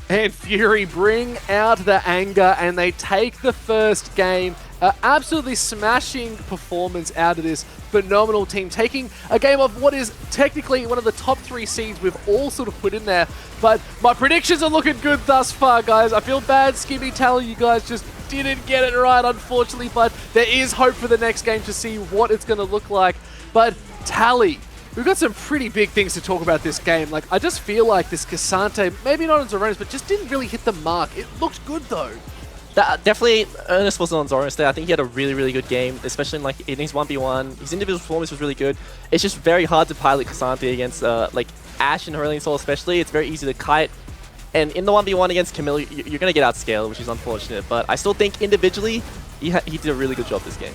And Fury bring out the anger and they take the first game. Absolutely smashing performance out of this phenomenal team, taking a game of what is technically one of the top 3 seeds we've all sort of put in there. But my predictions are looking good thus far, guys. I feel bad, Skibby, telling you guys just didn't get it right, unfortunately, but there is hope for the next game to see what it's going to look like. But Tally, we've got some pretty big things to talk about this game. Like, I just feel like this Cassante, maybe not on Zoronis, but just didn't really hit the mark. It looked good, though. Definitely, Ernest wasn't on Zoronis there. I think he had a really, really good game, especially in his 1v1. His individual performance was really good. It's just very hard to pilot Cassante against like Ashe and Hylian Sol especially. It's very easy to kite. And in the 1v1 against Camille, you're going to get outscaled, which is unfortunate. But I still think individually, he did a really good job this game.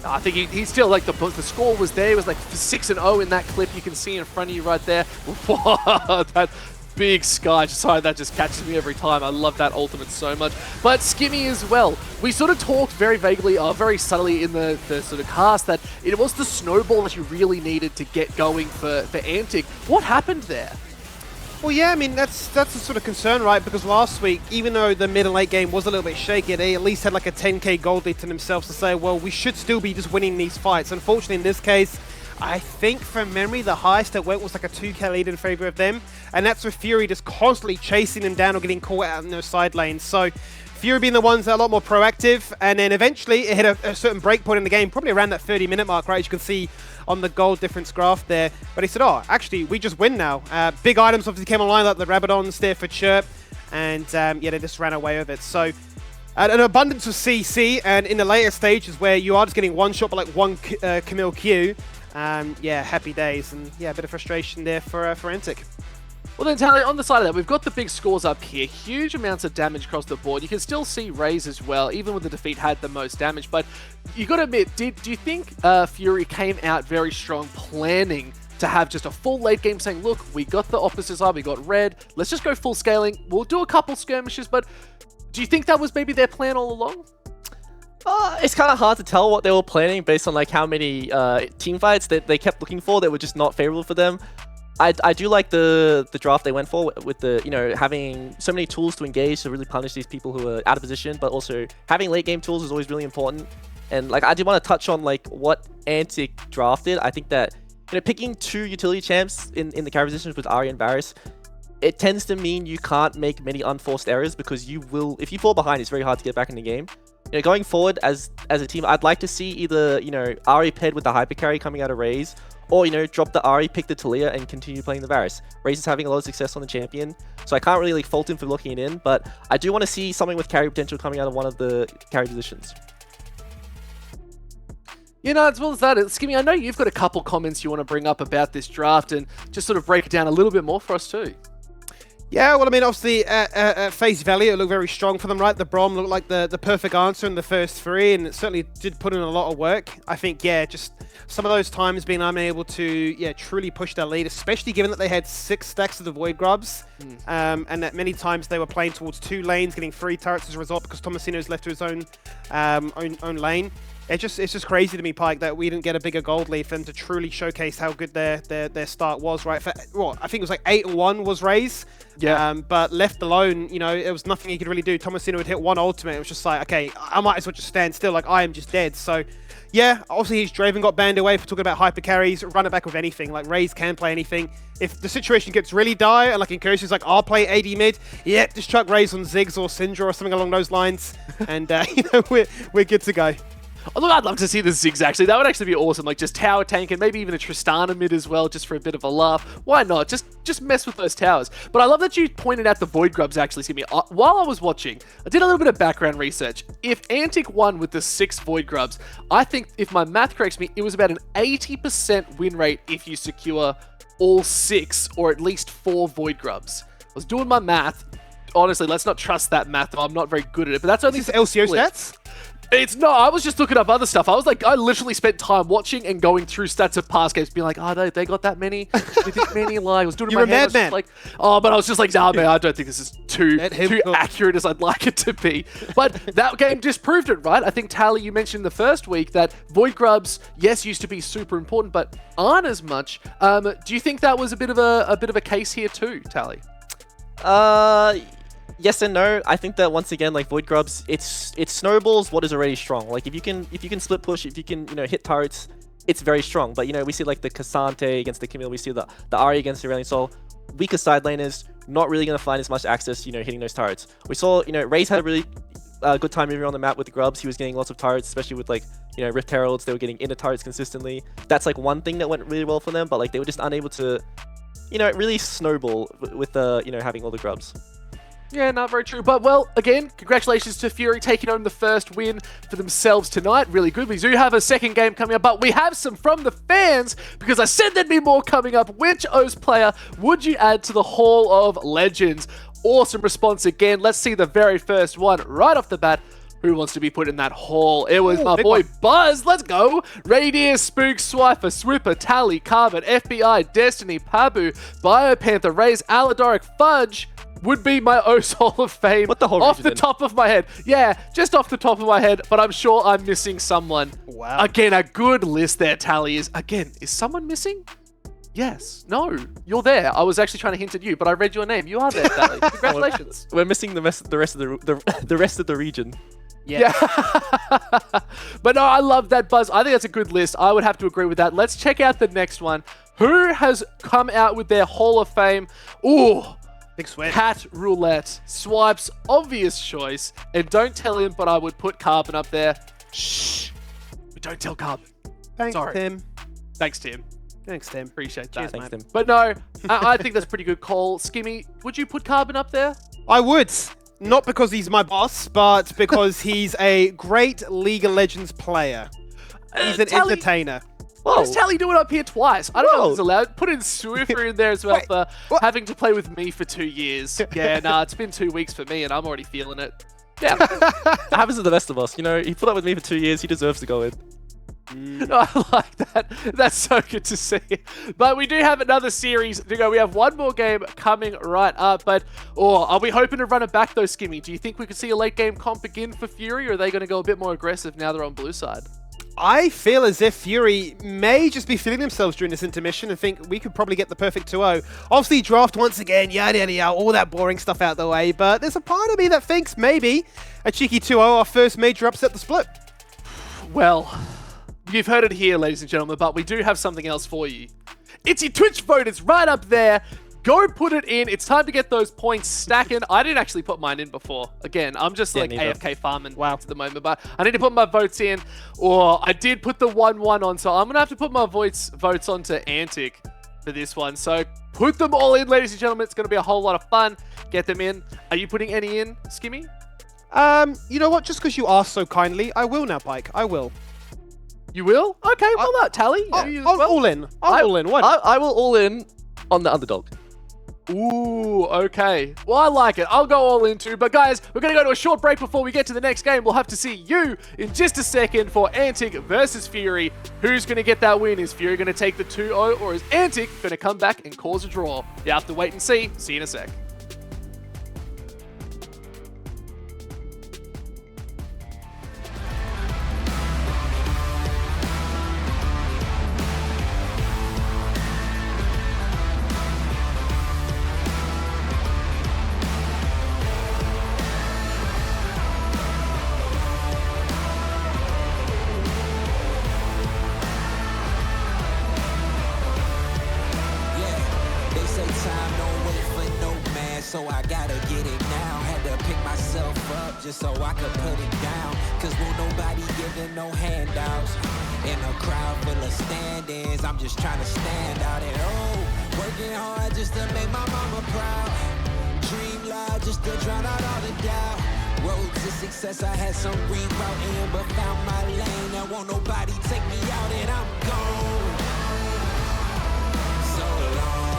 I think he still, like, the score was there. It was like 6-0 in that clip you can see in front of you right there. That big sky. Sorry, that just catches me every time. I love that ultimate so much. But Skimmy as well. We sort of talked very vaguely, very subtly in the sort of cast that it was the snowball that you really needed to get going for Antic. What happened there? Well, yeah, I mean, that's the sort of concern, right? Because last week, even though the mid and late game was a little bit shaky, they at least had like a 10k gold lead to themselves to say, well, we should still be just winning these fights. Unfortunately, in this case, I think from memory, the highest that went was like a 2k lead in favor of them. And that's with Fury just constantly chasing them down or getting caught out in those side lanes. So Fury being the ones that are a lot more proactive. And then eventually it hit a certain break point in the game, probably around that 30-minute mark, right? As you can see on the gold difference graph there. But he said, oh, actually, we just win now. Big items obviously came online, like the Rabadons there for Chirp. And yeah, they just ran away with it. So an abundance of CC. And in the later stages where you are just getting one shot, but like one Camille Q. Yeah, happy days. And yeah, a bit of frustration there for Antic. Well then, Tally, on the side of that, we've got the big scores up here. Huge amounts of damage across the board. You can still see Raze as well, even with the defeat had the most damage. But you got to admit, do you think Fury came out very strong, planning to have just a full late game saying, look, we got the opposite side, we got red, let's just go full scaling. We'll do a couple skirmishes, but do you think that was maybe their plan all along? It's kind of hard to tell what they were planning based on like how many team fights that they kept looking for that were just not favorable for them. I do like the draft they went for with the, having so many tools to engage to really punish these people who are out of position, but also having late game tools is always really important. And like I did want to touch on like what Antic drafted. I think that picking 2 utility champs in the carry positions with Ahri and Varus, it tends to mean you can't make many unforced errors because you will, if you fall behind, it's very hard to get back in the game. Going forward as a team, I'd like to see either, Ahri paired with the hyper carry coming out of Raze, or, drop the Ahri, pick the Talia, and continue playing the Varus. Raze is having a lot of success on the champion, so I can't really like fault him for looking it in, but I do want to see something with carry potential coming out of one of the carry positions. As well as that, Skimmy, I know you've got a couple comments you want to bring up about this draft and just sort of break it down a little bit more for us too. Yeah, well, I mean, obviously, at face value, it looked very strong for them, right? The Brom looked like the perfect answer in the first 3, and it certainly did put in a lot of work. I think, yeah, just some of those times being unable to, yeah, truly push their lead, especially given that they had 6 stacks of the Void Grubs, and that many times they were playing towards 2 lanes, getting 3 turrets as a result because Tomasino's left to his own lane. It's just crazy to me, Pike, that we didn't get a bigger gold lead for them to truly showcase how good their start was, right? I think it was like 8-1 was Raze. Yeah. But left alone, it was nothing he could really do. Tomasino would hit 1 ultimate. It was just like, okay, I might as well just stand still. Like, I am just dead. So, yeah, obviously his Draven got banned away for talking about hyper carries. Run it back with anything. Like, Raze can play anything. If the situation gets really dire, and like Incursion's like, I'll play AD mid, yeah, just chuck Raze on Ziggs or Syndra or something along those lines. And, we're good to go. Oh, look, I'd love to see the Ziggs, actually. That would actually be awesome. Like, just tower tank and maybe even a Tristana mid as well, just for a bit of a laugh. Why not? Just mess with those towers. But I love that you pointed out the Void Grubs, actually, Skimmy. While I was watching, I did a little bit of background research. If Antic won with the 6 Void Grubs, I think, if my math corrects me, it was about an 80% win rate if you secure all 6 or at least 4 Void Grubs. I was doing my math. Honestly, let's not trust that math. I'm not very good at it, but that's only LCO stats? It's no, I was just looking up other stuff. I literally spent time watching and going through stats of past games, being like, oh, they got that many? With this many? Like, I was doing it in my head. Like, but I was just like, nah, man, I don't think this is too accurate as I'd like it to be. But that game disproved it, right? I think, Tally, you mentioned the first week that Void Grubs, yes, used to be super important, but aren't as much. Do you think that was a bit of a case here too, Tally? yes and no. I think that once again, like Void Grubs, it snowballs what is already strong. Like if you can split push, if you can hit turrets, it's very strong. But we see like the Cassante against the Camille, we see the Ari against the Aurelion Sol. Weaker side laners, not really gonna find as much access, hitting those turrets. We saw, Raze had a really good time moving around the map with the Grubs. He was getting lots of turrets, especially with like, Rift Heralds. They were getting inner turrets consistently. That's like one thing that went really well for them, but like they were just unable to, really snowball with having all the Grubs. Yeah, not very true. But, well, again, congratulations to Fury taking on the first win for themselves tonight. Really good. We do have a second game coming up, but we have some from the fans because I said there'd be more coming up. Which OS player would you add to the Hall of Legends? Awesome response again. Let's see the very first one right off the bat. Who wants to be put in that hall? It was my boy Buzz. Let's go. Radier, Spook, Swiper, Swipper, Tally, Carbon, FBI, Destiny, Pabu, Biopanther, Raze, Aladoric, Fudge would be my OS Hall of Fame. What the whole off the top of my head. Yeah, just off the top of my head, but I'm sure I'm missing someone. Wow. Again, a good list there, Tally. Is someone missing? Yes. No. You're there. I was actually trying to hint at you, but I read your name. You are there, Tally. Congratulations. We're missing the rest of the region. Yeah. But no, I love that, Buzz. I think that's a good list. I would have to agree with that. Let's check out the next one. Who has come out with their Hall of Fame? Ooh. Big sweat. Cat Roulette. Swipes, obvious choice. And don't tell him, but I would put Carbon up there. Shh. But don't tell Carbon. Thanks, Sorry. Tim. Thanks, Tim. Thanks, Tim. Appreciate that. Cheers, Thanks, mate. Tim. But no, I think that's a pretty good call. Skimmy, would you put Carbon up there? I would. Not because he's my boss, but because he's a great League of Legends player. He's an Tally- entertainer. Why is Tally doing it up here twice? I don't know if Whoa. it's allowed. Put in Swiffer in there as well Wait, for what? having to play with me for 2 years. Yeah, nah, it's been 2 weeks for me and I'm already feeling it. Yeah, that happens to the best of us. He put up with me for 2 years. He deserves to go in. No, I like that. That's so good to see. But we do have another series to go. We have one more game coming right up. But are we hoping to run it back though, Skimmy? Do you think we could see a late game comp again for Fury, or are they going to go a bit more aggressive now they're on blue side? I feel as if Fury may just be feeling themselves during this intermission and think we could probably get the perfect 2-0. Obviously, draft once again, yada, yada, yada, all that boring stuff out the way. But there's a part of me that thinks maybe a cheeky 2-0, our first major upset the split. Well, you've heard it here, ladies and gentlemen, but we do have something else for you. It's your Twitch vote. It's right up there. Go put it in. It's time to get those points stacking. I didn't actually put mine in before. Again, I'm just like neither. AFK farming at the moment, but I need to put my votes in. Or I did put the 1-1 on, so I'm going to have to put my votes onto Antic for this one. So put them all in, ladies and gentlemen. It's going to be a whole lot of fun. Get them in. Are you putting any in, Skimmy? You know what? Just because you asked so kindly, I will now, Pike. I will. You will? Okay, well, that Tally. I'll all in. I'll all in. Why not? I will all in on the underdog. Ooh, okay. Well, I like it. I'll go all in too. But guys, we're going to go to a short break before we get to the next game. We'll have to see you in just a second for Antic versus Fury. Who's going to get that win? Is Fury going to take the 2-0 or is Antic going to come back and cause a draw? You have to wait and see. See you in a sec. So I gotta get it now. Had to pick myself up just so I could put it down. Cause won't nobody giving no handouts. In a crowd full of stand-ins, I'm just trying to stand out. And working hard just to make my mama proud. Dream loud just to drown out all the doubt. Road to success, I had some rerouting, but found my lane. And won't nobody take me out, and I'm gone. So long.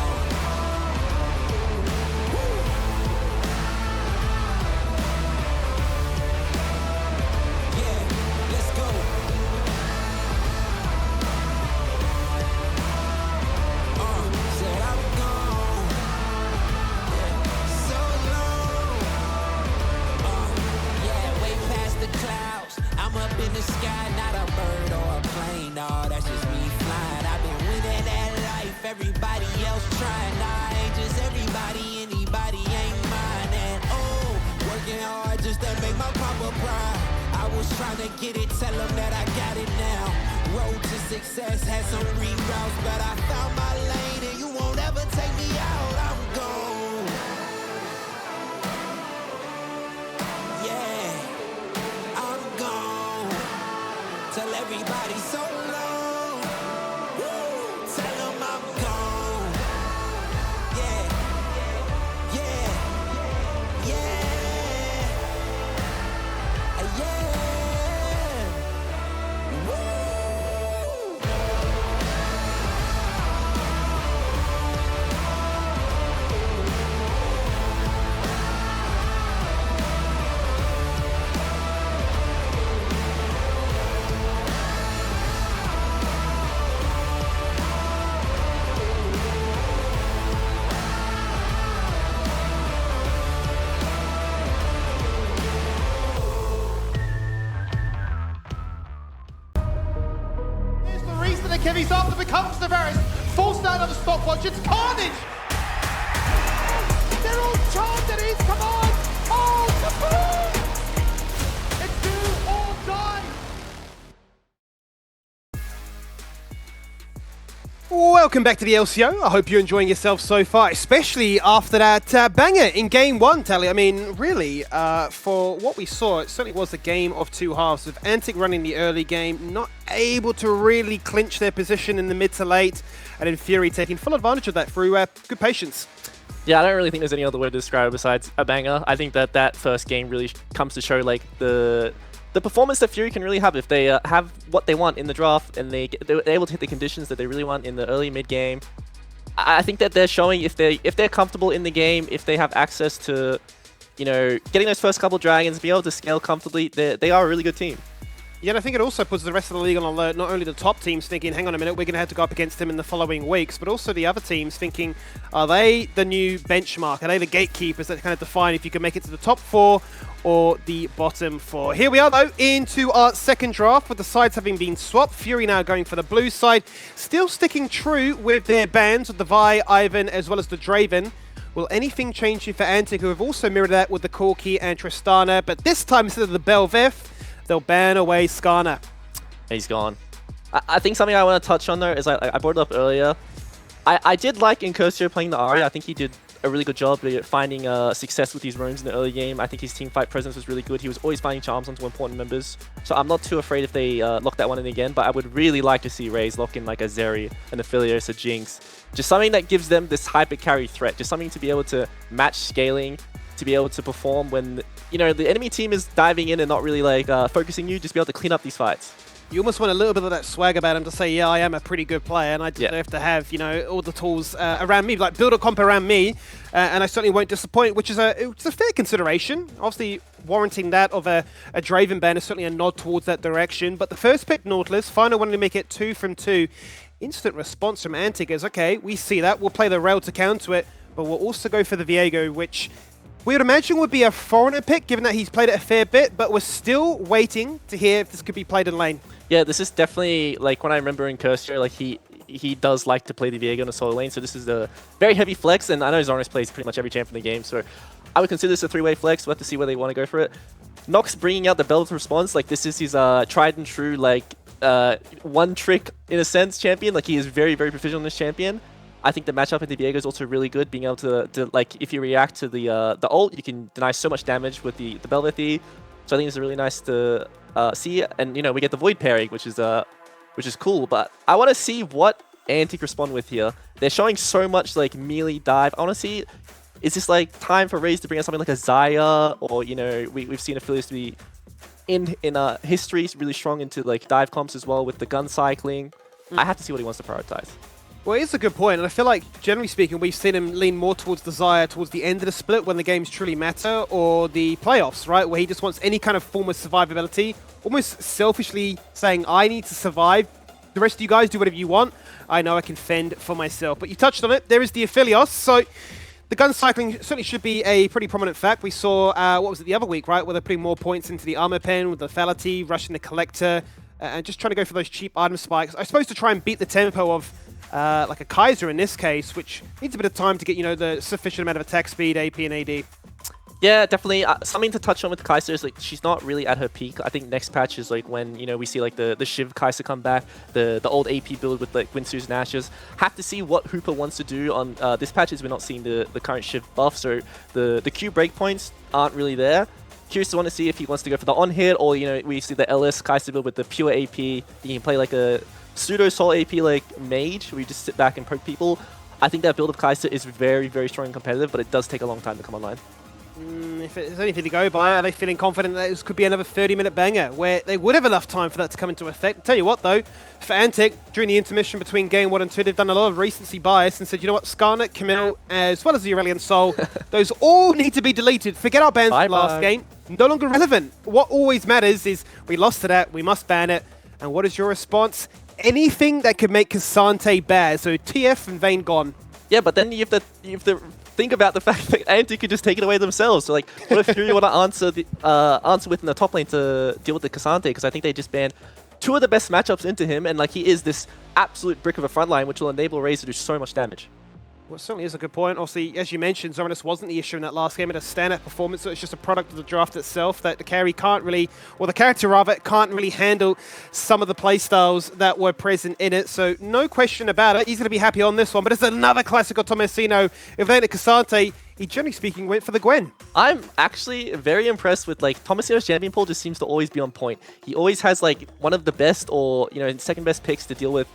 I'm up in the sky, not a bird or a plane, no, that's just me flying. trying to get it, tell them that I got it now. Road to success, had some reroutes, but I found my lane and you won't ever take me out. I'm gone. Yeah, I'm gone. Tell everybody so long. Woo. Tell them I'm gone. Yeah, yeah, yeah, yeah. Woo. Here's the reason that Kevy's after becomes the Varus. Forced out of the stopwatch, it's carnage! They're all charged at his command! Oh, kaboom! It's do or die! Welcome back to the LCO. I hope you're enjoying yourself so far, especially after that banger in Game 1, Tally. I mean, really, for what we saw, it certainly was a game of two halves, with Antic running the early game, not able to really clinch their position in the mid to late, and then Fury taking full advantage of that through good patience. Yeah, I don't really think there's any other way to describe it besides a banger. I think that that first game really comes to show like the performance that Fury can really have if they have what they want in the draft and they're able to hit the conditions that they really want in the early mid game. I think that they're showing if they're comfortable in the game, if they have access to, you know, getting those first couple dragons, be able to scale comfortably, they are a really good team. Yeah, and I think it also puts the rest of the league on alert, not only the top teams thinking, hang on a minute, we're going to have to go up against them in the following weeks, but also the other teams thinking, are they the new benchmark? Are they the gatekeepers that kind of define if you can make it to the top 4 or the bottom 4? Here we are, though, into our second draft, with the sides having been swapped. Fury now going for the blue side, still sticking true with their bans, with the Vi, Ivan, as well as the Draven. Will anything change here for Antic, who have also mirrored that with the Corki and Tristana, but this time instead of the Belveth, they'll ban away Skarner. He's gone. I think something I want to touch on though is I brought it up earlier. I did like Incursor playing the Ahri. I think he did a really good job at finding success with these runes in the early game. I think his teamfight presence was really good. He was always finding charms onto important members. So I'm not too afraid if they lock that one in again, but I would really like to see Raze lock in like a Zeri, an Aphelios, a Jinx. Just something that gives them this hyper carry threat. Just something to be able to match scaling, to be able to perform when, you know, the enemy team is diving in and not really like focusing you, just be able to clean up these fights. You almost want a little bit of that swag about him to say, yeah, I am a pretty good player and I deserve to have, you know, all the tools around me, like build a comp around me, and I certainly won't disappoint, which is it's a fair consideration. Obviously, warranting that of a Draven ban is certainly a nod towards that direction, but the first pick, Nautilus, finally wanting to make it 2 from 2. Instant response from Antic is, okay, we see that, we'll play the rail to counter it, but we'll also go for the Viego, which we would imagine would be a foreigner pick, given that he's played it a fair bit, but we're still waiting to hear if this could be played in lane. Yeah, this is definitely, like, when I remember in Cursor, like, he does like to play the Viego in the solo lane, so this is a very heavy flex, and I know Zonis plays pretty much every champ in the game, so I would consider this a 3-way flex. We'll have to see where they want to go for it. Nox bringing out the Belveth response, like, this is his tried and true, like, one trick, in a sense, champion. Like, he is very, very proficient on this champion. I think the matchup in the Viego is also really good, being able to like, if you react to the ult, you can deny so much damage with the Belveth E. So I think it's really nice to see, and you know, we get the Void pairing, which is cool. But I want to see what Antic respond with here. They're showing so much like melee dive. I want to see, is this like time for Raze to bring out something like a Xayah, or you know, we've seen Aphelios to be in history really strong into like dive comps as well with the gun cycling. I have to see what he wants to prioritize. Well, it's a good point, and I feel like, generally speaking, we've seen him lean more towards the Xayah towards the end of the split when the games truly matter, or the playoffs, right, where he just wants any kind of form of survivability, almost selfishly saying, I need to survive, the rest of you guys do whatever you want, I know I can fend for myself. But you touched on it, there is the Aphelios, so the gun cycling certainly should be a pretty prominent fact. We saw, what was it, the other week, right, where they're putting more points into the armor pen with the Lethality, rushing the Collector, and just trying to go for those cheap item spikes, I suppose to try and beat the tempo of like a Kaiser in this case, which needs a bit of time to get, you know, the sufficient amount of attack speed, AP, and AD. Yeah, definitely. Something to touch on with Kai'Sa is like she's not really at her peak. I think next patch is like when we see like the Shiv Kai'Sa come back, the old AP build with like Winsu's and Ashes. Have to see what Hooper wants to do on this patch, as we're not seeing the current Shiv buff, so the Q breakpoints aren't really there. Curious to want to see if he wants to go for the on hit, or we see the LS Kai'Sa build with the pure AP. You can play like a pseudo soul AP like mage, where you just sit back and poke people. I think that build of Kai'Sa is very, very strong and competitive, but it does take a long time to come online. If there's anything to go by, are they feeling confident that this could be another 30-minute banger where they would have enough time for that to come into effect? I'll tell you what, though, for Antic, during the intermission between Game 1 and 2, they've done a lot of recency bias and said, you know what, Skarnet, Camille, as well as the Aurelion Soul, those all need to be deleted. Forget our bans from last game. No longer relevant. What always matters is we lost to that, we must ban it. And what is your response? Anything that could make Cassante bad. So TF and Vayne gone. Yeah, but then you have to think about the fact that Antic could just take it away themselves. So like, what if Fury want to answer within the top lane to deal with the Cassante? Because I think they just banned 2 of the best matchups into him, and like he is this absolute brick of a front line, which will enable Raze to do so much damage. Well, it certainly is a good point. Obviously, as you mentioned, Zoranus wasn't the issue in that last game. It had a standout performance, so it's just a product of the draft itself that the carry can't really, or the character rather, can't really handle some of the playstyles that were present in it. So no question about it. He's going to be happy on this one, but it's another classic of Tomasino. If they had Cassante, he generally speaking went for the Gwen. I'm actually very impressed with like Tomasino's champion pool. Just seems to always be on point. He always has like one of the best or second best picks to deal with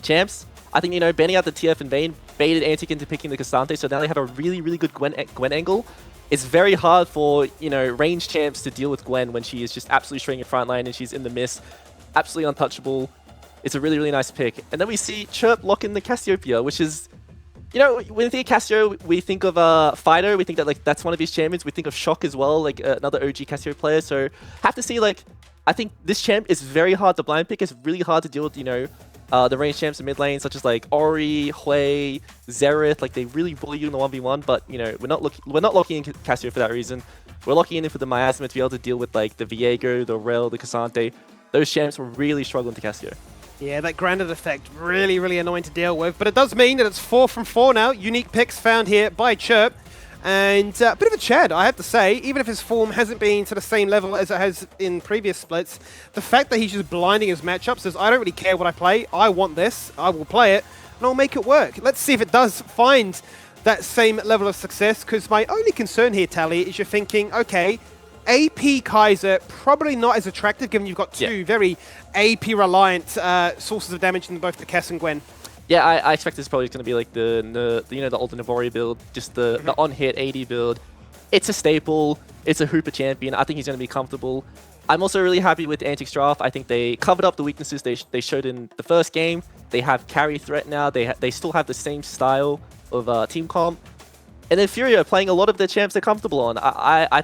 champs. I think, banning out the TF and Vayne baited Antic into picking the Cassante, so now they have a really, really good Gwen angle. It's very hard for, range champs to deal with Gwen when she is just absolutely straight in front line and she's in the mist. Absolutely untouchable. It's a really, really nice pick. And then we see Chirp lock in the Cassiopeia, which is, when we think of Cassio, we think of Fido. We think that like that's one of his champions. We think of Shock as well, like another OG Cassio player. So have to see, like, I think this champ is very hard to blind pick. It's really hard to deal with, the range champs in mid lane, such as like Ori, Hui, Xerath. Like they really bully you in the 1v1, but we're not locking in Cassio for that reason. We're locking in for the Miasma to be able to deal with like the Viego, the Rel, the Cassante. Those champs will really struggle into Cassio. Yeah, that Granite effect, really, really annoying to deal with. But it does mean that it's 4 from 4 now. Unique picks found here by Chirp. And a bit of a Chad, I have to say, even if his form hasn't been to the same level as it has in previous splits, the fact that he's just blinding his matchups says, I don't really care what I play, I want this, I will play it, and I'll make it work. Let's see if it does find that same level of success, because my only concern here, Tally, is you're thinking, okay, AP Kai'Sa, probably not as attractive, given you've got 2 very AP-reliant sources of damage in both the Cass and Gwen. Yeah, I expect this is probably going to be like the old Navori build, just the on-hit 80 build. It's a staple. It's a Hooper champion. I think he's going to be comfortable. I'm also really happy with Antic's draft. I think they covered up the weaknesses they showed in the first game. They have carry threat now. They still have the same style of team comp. And then Fury are playing a lot of the champs they're comfortable on. I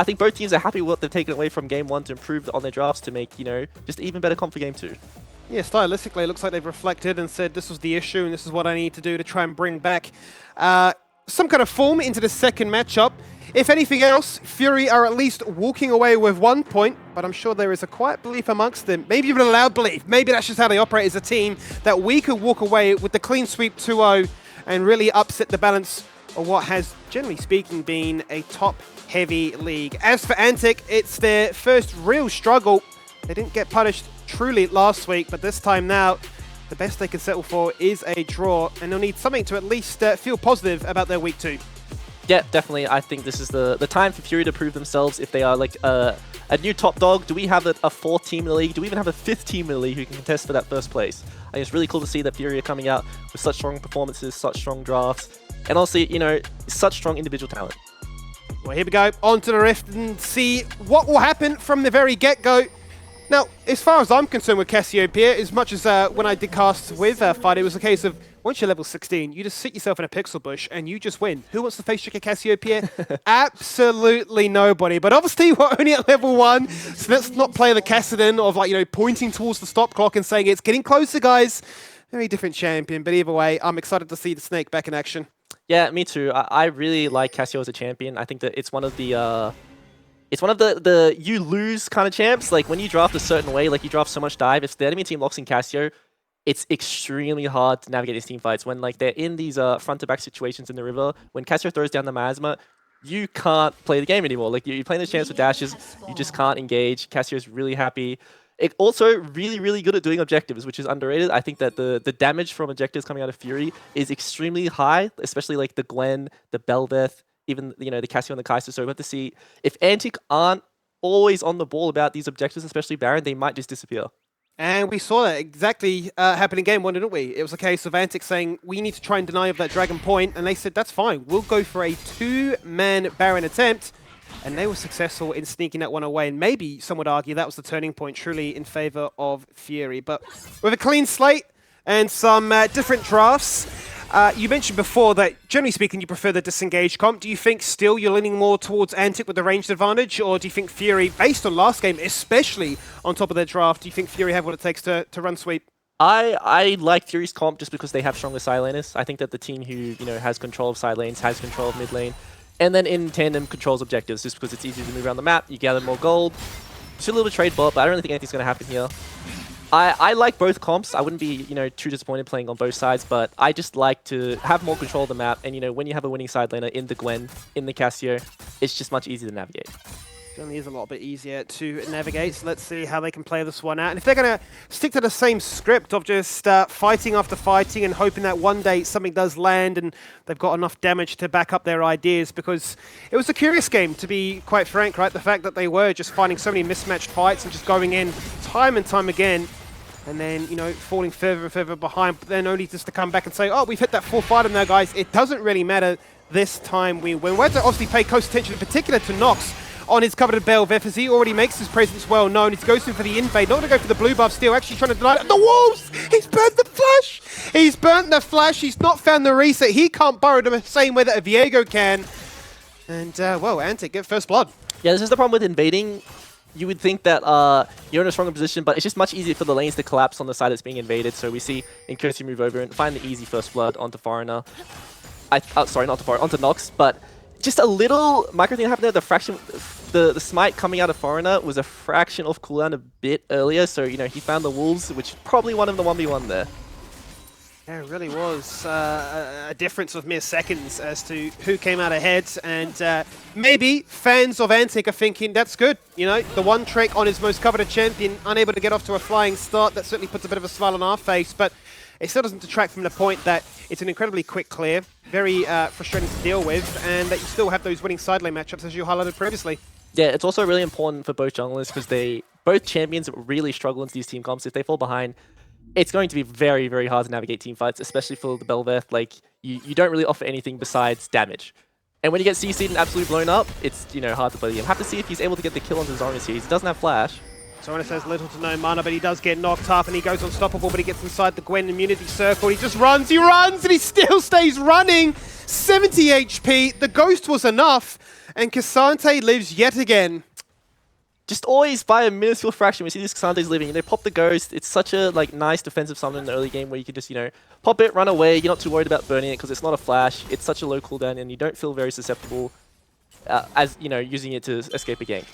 think both teams are happy with what they've taken away from Game 1 to improve on their drafts to make, just even better comp for Game 2. Yeah, stylistically, it looks like they've reflected and said this was the issue and this is what I need to do to try and bring back some kind of form into the second matchup. If anything else, Fury are at least walking away with 1 point, but I'm sure there is a quiet belief amongst them, maybe even a loud belief, maybe that's just how they operate as a team, that we could walk away with the clean sweep 2-0 and really upset the balance of what has, generally speaking, been a top-heavy league. As for Antic, it's their first real struggle. They didn't get punished truly last week, but this time now, the best they can settle for is a draw, and they'll need something to at least feel positive about their week 2. Yeah, definitely. I think this is the time for Fury to prove themselves if they are like a new top dog. Do we have a 4th team in the league? Do we even have a 5th team in the league who can contest for that first place? I think it's really cool to see that Fury are coming out with such strong performances, such strong drafts, and also, such strong individual talent. Well, here we go, onto the Rift and see what will happen from the very get-go. Now, as far as I'm concerned with Cassiopeia, as much as when I did casts with Fido, it was a case of, once you're level 16, you just sit yourself in a pixel bush and you just win. Who wants to face check a Cassiopeia? Absolutely nobody. But obviously, we're only at level 1, so let's not play the Cassidon of, like, pointing towards the stop clock and saying, it's getting closer, guys. Very different champion, but either way, I'm excited to see the Snake back in action. Yeah, me too. I really like Cassio as a champion. I think that it's one of the... It's one of the you lose kind of champs. Like when you draft a certain way, like you draft so much dive, if the enemy team locks in Cassio, it's extremely hard to navigate these team fights. When like they're in these front to back situations in the river, when Cassio throws down the miasma, you can't play the game anymore. Like you're playing the champs with dashes, you just can't engage. Cassio's really happy. It also really, really good at doing objectives, which is underrated. I think that the damage from objectives coming out of Fury is extremely high, especially like the Gwen, the Belveth, even the Cassio and the Kai'Sa. So we have to see if Antic aren't always on the ball about these objectives, especially Baron, they might just disappear. And we saw that exactly happen in game one, didn't we? It was a case of Antic saying, we need to try and deny of that Dragon Point, and they said, that's fine, we'll go for a 2-man Baron attempt, and they were successful in sneaking that one away, and maybe some would argue that was the turning point truly in favor of Fury. But with a clean slate and some different drafts, you mentioned before that, generally speaking, you prefer the disengaged comp. Do you think still you're leaning more towards Antic with the ranged advantage, or do you think Fury, based on last game, especially on top of their draft, do you think Fury have what it takes to run sweep? I like Fury's comp just because they have stronger side laners. I think that the team who has control of side lanes has control of mid lane, and then in tandem controls objectives just because it's easier to move around the map. You gather more gold. Still a little bit trade bot, but I don't really think anything's going to happen here. I like both comps. I wouldn't be too disappointed playing on both sides, but I just like to have more control of the map. And when you have a winning side laner in the Gwen, in the Cassio, it's just much easier to navigate. Certainly is a little bit easier to navigate, so let's see how they can play this one out. And if they're going to stick to the same script of just fighting after fighting and hoping that one day something does land and they've got enough damage to back up their ideas, because it was a curious game, to be quite frank, right? The fact that they were just finding so many mismatched fights and just going in time and time again, and then, falling further and further behind, but then only just to come back and say, oh, we've hit that full fighter now, guys. It doesn't really matter this time we win. We have to obviously pay close attention, in particular to Nox, on his coveted Belveth, as he already makes his presence well known. He goes in for the invade, not going to go for the blue buff still, actually trying to deny it. The wolves! He's burnt the flash! He's burnt the flash, he's not found the reset. He can't burrow the same way that a Viego can. And, well, Antic get first blood. Yeah, this is the problem with invading. You would think that you're in a stronger position, but it's just much easier for the lanes to collapse on the side that's being invaded. So we see Incursey move over and find the easy first blood onto Foreigner. Sorry, not to Foreigner, onto Nox, but just a little micro thing happened there. The fraction, the smite coming out of Foreigner was a fraction off cooldown a bit earlier. So, he found the wolves, which probably won him the 1v1 there. Yeah, it really was a difference of mere seconds as to who came out ahead, and maybe fans of Antic are thinking, that's good. The one trick on his most coveted champion, unable to get off to a flying start, that certainly puts a bit of a smile on our face, but it still doesn't detract from the point that it's an incredibly quick clear, very frustrating to deal with, and that you still have those winning side lane matchups as you highlighted previously. Yeah, it's also really important for both junglers because both champions really struggle into these team comps. If they fall behind, it's going to be very, very hard to navigate team fights, especially for the Belveth. Like, you don't really offer anything besides damage. And when you get CC'd and absolutely blown up, it's, hard to play the game. Have to see if he's able to get the kill onto Zoranus here. He doesn't have flash. Zoranus has little to no mana, but he does get knocked up, and he goes unstoppable, but he gets inside the Gwen immunity circle. He just runs, and he still stays running. 70 HP, the Ghost was enough, and K'Sante lives yet again. Just always by a minuscule fraction, we see these K'Sante's living. Pop the Ghost. It's such a nice defensive summon in the early game where you can just, pop it, run away. You're not too worried about burning it because it's not a flash. It's such a low cooldown, and you don't feel very susceptible as, using it to escape a gank.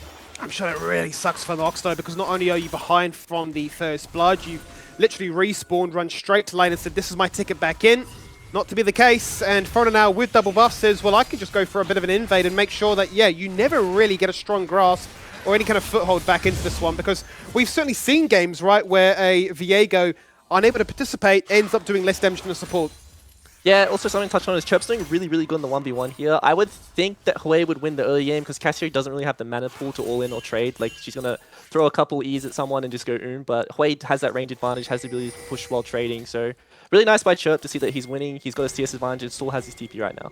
I'm sure it really sucks for Nox though, because not only are you behind from the first blood, you've literally respawned, run straight to lane and said, this is my ticket back in. Not to be the case, and Foreigner now with double buff says, well, I could just go for a bit of an invade and make sure that, yeah, you never really get a strong grasp or any kind of foothold back into this one, because we've certainly seen games, right, where a Viego, unable to participate, ends up doing less damage than a support. Yeah, also something to touch on is Chirp's doing really, really good in the 1v1 here. I would think that Hui would win the early game because Cassio doesn't really have the mana pool to all-in or trade. Like, she's going to throw a couple E's at someone and just go but Hui has that range advantage, has the ability to push while trading, so really nice by Chirp to see that he's winning. He's got his TS advantage and still has his TP right now.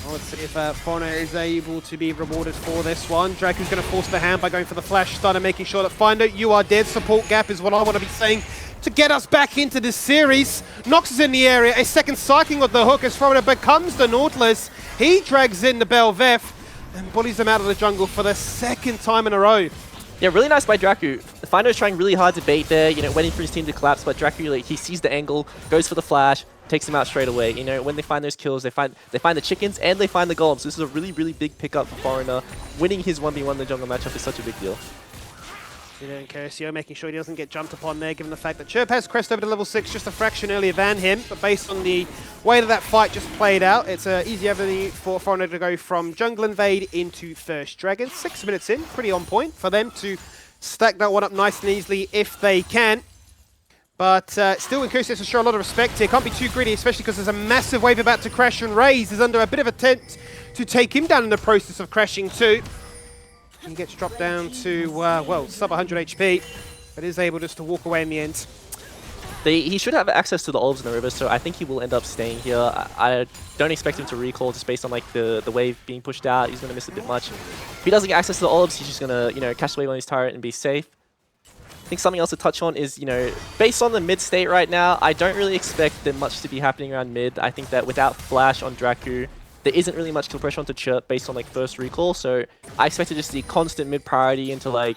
Well, let's see if Foreigner is able to be rewarded for this one. Draku's going to force the hand by going for the flash stun and making sure that Finder, you are dead. Support gap is what I want to be saying to get us back into this series. Nox is in the area. A second cycling of the hook as Foreigner becomes the Nautilus. He drags in the Belveth and bullies him out of the jungle for the second time in a row. Yeah, really nice by Draku. Findo's trying really hard to bait there, waiting for his team to collapse, but Draku, he sees the angle, goes for the flash, takes him out straight away. When they find those kills, they find the chickens and they find the golems. So this is a really, really big pickup for Foreigner. Winning his 1v1 in the jungle matchup is such a big deal. And Curcio making sure he doesn't get jumped upon there, given the fact that Chirp has crest over to level 6 just a fraction earlier than him. But based on the way that fight just played out, it's an easy avenue for Foreigner to go from jungle invade into first dragon. 6 minutes in, pretty on point for them to stack that one up nice and easily if they can. But still, Curcio has to show a lot of respect here. Can't be too greedy, especially because there's a massive wave about to crash, and Raze is under a bit of attempt to take him down in the process of crashing too. He gets dropped down to, well, sub 100 HP, but is able just to walk away in the end. He should have access to the olives in the river, so I think he will end up staying here. I don't expect him to recall just based on like the wave being pushed out. He's going to miss a bit much. If he doesn't get access to the olives, he's just going to, catch the wave on his turret and be safe. I think something else to touch on is, based on the mid state right now, I don't really expect there much to be happening around mid. I think that without flash on Draku, there isn't really much kill pressure onto Chirp based on like first recall, so I expect to just see constant mid priority into like,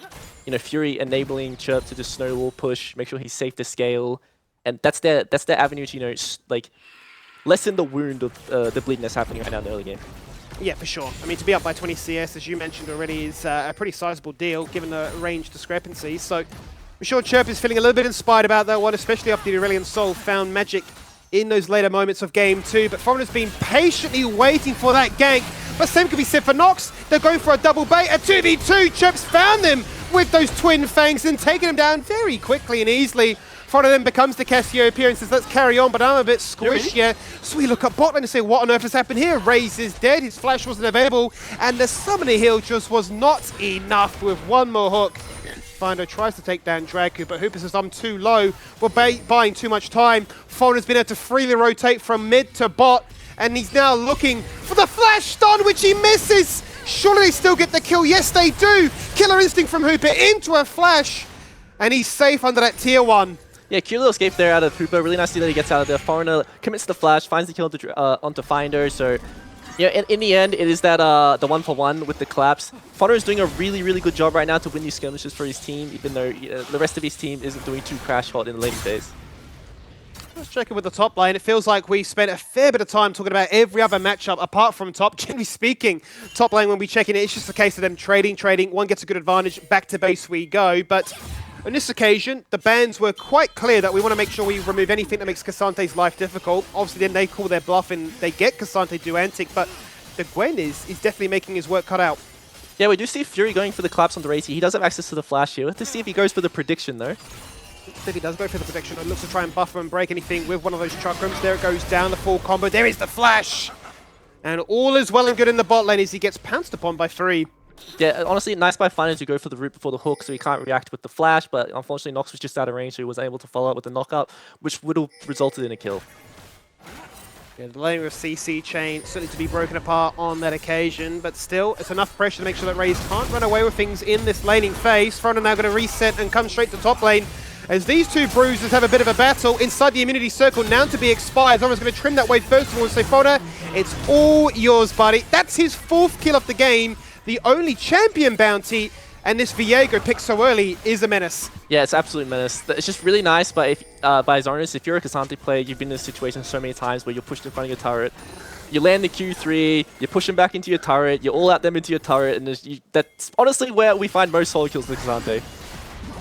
Fury enabling Chirp to just snowball push, make sure he's safe to scale, and that's their avenue to like lessen the wound of the bleeding that's happening right now in the early game. Yeah, for sure. I mean, to be up by 20 CS, as you mentioned already, is a pretty sizable deal given the range discrepancies. So I'm sure Chirp is feeling a little bit inspired about that one, especially after the Aurelion Soul found magic in those later moments of game 2, but Foreigner's been patiently waiting for that gank. But same could be said for Nox. They're going for a double bait, a 2v2. Chirp's found them with those twin fangs and taking them down very quickly and easily. Foreigner then becomes the Casio appearance, says let's carry on, but I'm a bit squished here. So we look at bot lane and say, what on earth has happened here? Raze is dead, his flash wasn't available, and the summoner heal just was not enough with one more hook. Findo tries to take down Draku, but Hooper says, I'm too low. We're buying too much time. Foreigner's been able to freely rotate from mid to bot, and he's now looking for the flash stun, which he misses. Surely they still get the kill. Yes, they do. Killer instinct from Hooper into a flash, and he's safe under that tier 1. Yeah, cute little escape there out of Hooper. Really nice to see that he gets out of there. Foreigner commits the flash, finds the kill onto Finder, so in the end, it is that the 1-for-1 with the collapse. Foreigner is doing a really, really good job right now to win these skirmishes for his team, even though the rest of his team isn't doing too crash hot in the later phase. Let's check in with the top lane. It feels like we spent a fair bit of time talking about every other matchup apart from top. Generally speaking, top lane when we check in, it's just a case of them trading. One gets a good advantage, back to base we go. But on this occasion, the bans were quite clear that we want to make sure we remove anything that makes Casante's life difficult. Obviously, then they call their bluff and they get Casante to do Antic, but the Gwen is definitely making his work cut out. Yeah, we do see Fury going for the collapse on the Racy. He does have access to the flash here. Let's see if he goes for the prediction, though. If he does go for the prediction, it looks to try and buffer and break anything with one of those chakrams. There it goes down, the full combo. There is the flash! And all is well and good in the bot lane as he gets pounced upon by Fury. Yeah, honestly, nice by Finder to go for the root before the hook, so he can't react with the flash, but unfortunately Nox was just out of range, so he was able to follow up with the knockup, which would have resulted in a kill. Yeah, the lane with CC chain certainly to be broken apart on that occasion, but still, it's enough pressure to make sure that Raze can't run away with things in this laning phase. Foreigner now going to reset and come straight to top lane, as these two bruisers have a bit of a battle inside the immunity circle, now to be expired. Zora's going to trim that wave first of all and say, Foreigner, it's all yours, buddy. That's his 4th kill of the game. The only champion bounty, and this Viego pick so early is a menace. Yeah, it's absolute menace. It's just really nice by Zornus. If you're a Casante player, you've been in this situation so many times where you're pushed in front of your turret, you land the Q3, you push them back into your turret, you all out them into your turret, and that's honestly where we find most solo kills in the Casante.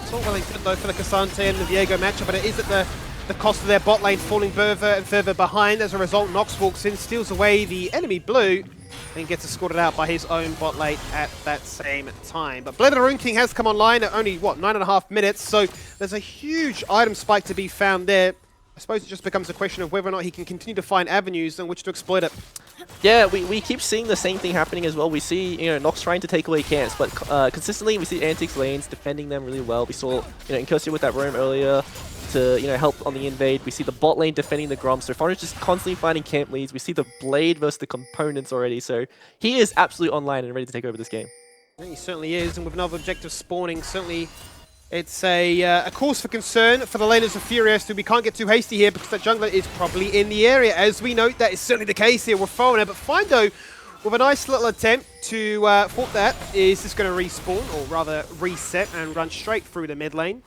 It's all well and good though for the Casante and the Viego matchup, but it is at the cost of their bot lane falling further and further behind. As a result, Nox walks in, steals away the enemy blue, and gets escorted out by his own bot lane at that same time. But Blade of the Rune King has come online at only, 9.5 minutes, so there's a huge item spike to be found there. I suppose it just becomes a question of whether or not he can continue to find avenues in which to exploit it. Yeah, we keep seeing the same thing happening as well. We see, Nox trying to take away camps, but consistently we see Antic's lanes defending them really well. We saw, Incursor with that roam earlier to, help on the invade. We see the bot lane defending the Grom, so Foreigner's just constantly finding camp leads. We see the Blade versus the components already, so he is absolutely online and ready to take over this game. He certainly is, and with another objective spawning, certainly it's a cause for concern for the laners of Furious, who we can't get too hasty here because that jungler is probably in the area. As we note, that is certainly the case here with Foreigner, but Findo, with a nice little attempt to fault that, is just going to respawn, or rather reset, and run straight through the mid lane.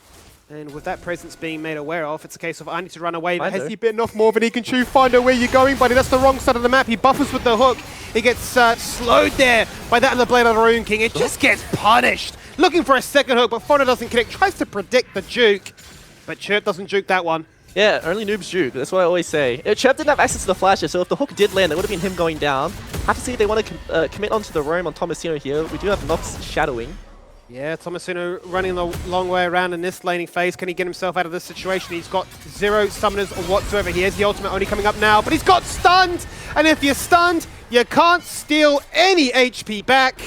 And with that presence being made aware of, it's a case of I need to run away. Has he bitten off more than he can chew? Findo, where you going, buddy? That's the wrong side of the map. He buffers with the hook. He gets slowed there by that and the Blade of the Rune King. It just gets punished. looking for a second hook, but Fauna doesn't connect. Tries to predict the juke, but Chirp doesn't juke that one. Yeah, only noobs juke. That's what I always say. Chirp didn't have access to the flashes, so if the hook did land, it would have been him going down. Have to see if they want to commit onto the roam on Tomasino here. We do have Nox shadowing. Yeah, Tomasino running the long way around in this laning phase. Can he get himself out of this situation? He's got 0 summoners or whatsoever. He has the ultimate only coming up now, but he's got stunned! And if you're stunned, you can't steal any HP back.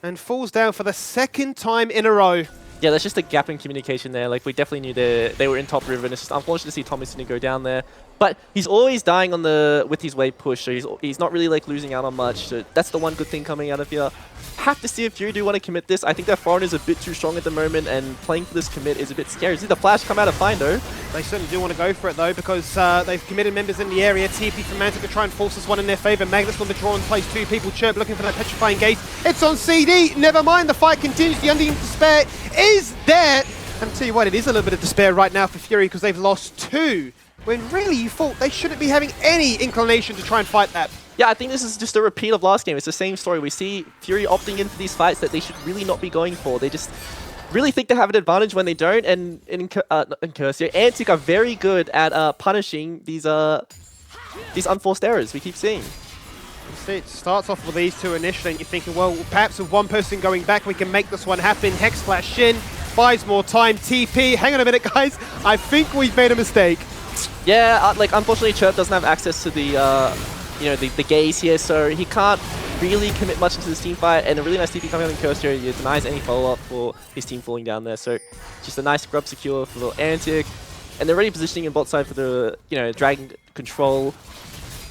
And falls down for the 2nd time in a row. Yeah, there's just a gap in communication there. Like, we definitely knew they were in top river, and it's just unfortunate to see Tomasino go down there. But he's always dying on with his wave push, so he's not really like losing out on much. So that's the one good thing coming out of here. Have to see if Fury do want to commit this. I think that Foreign is a bit too strong at the moment, and playing for this commit is a bit scary. See the flash come out of Findo. They certainly do want to go for it though, because they've committed members in the area. TP from Antic to try and force this one in their favor. Magnus on the draw and plays 2 people. Chirp looking for that petrifying gaze. It's on CD. Never mind, the fight continues. The unending despair is there. And I'll tell you what, it is a little bit of despair right now for Fury because they've lost 2. When really you thought they shouldn't be having any inclination to try and fight that. Yeah, I think this is just a repeat of last game. It's the same story. We see Fury opting in for these fights that they should really not be going for. They just really think they have an advantage when they don't. And in Curse, Antic are very good at punishing these unforced errors we keep seeing. See, it starts off with these 2 initially, and you're thinking, well, perhaps with one person going back, we can make this one happen. Hex Flash Shin buys more time. TP, hang on a minute, guys. I think we've made a mistake. Yeah, like unfortunately Chirp doesn't have access to the the gaze here, so he can't really commit much into this team fight. And a really nice TP coming out in Curse here, he denies any follow-up for his team falling down there. So just a nice grub secure for little Antic, and they're already positioning in bot side for the dragon control.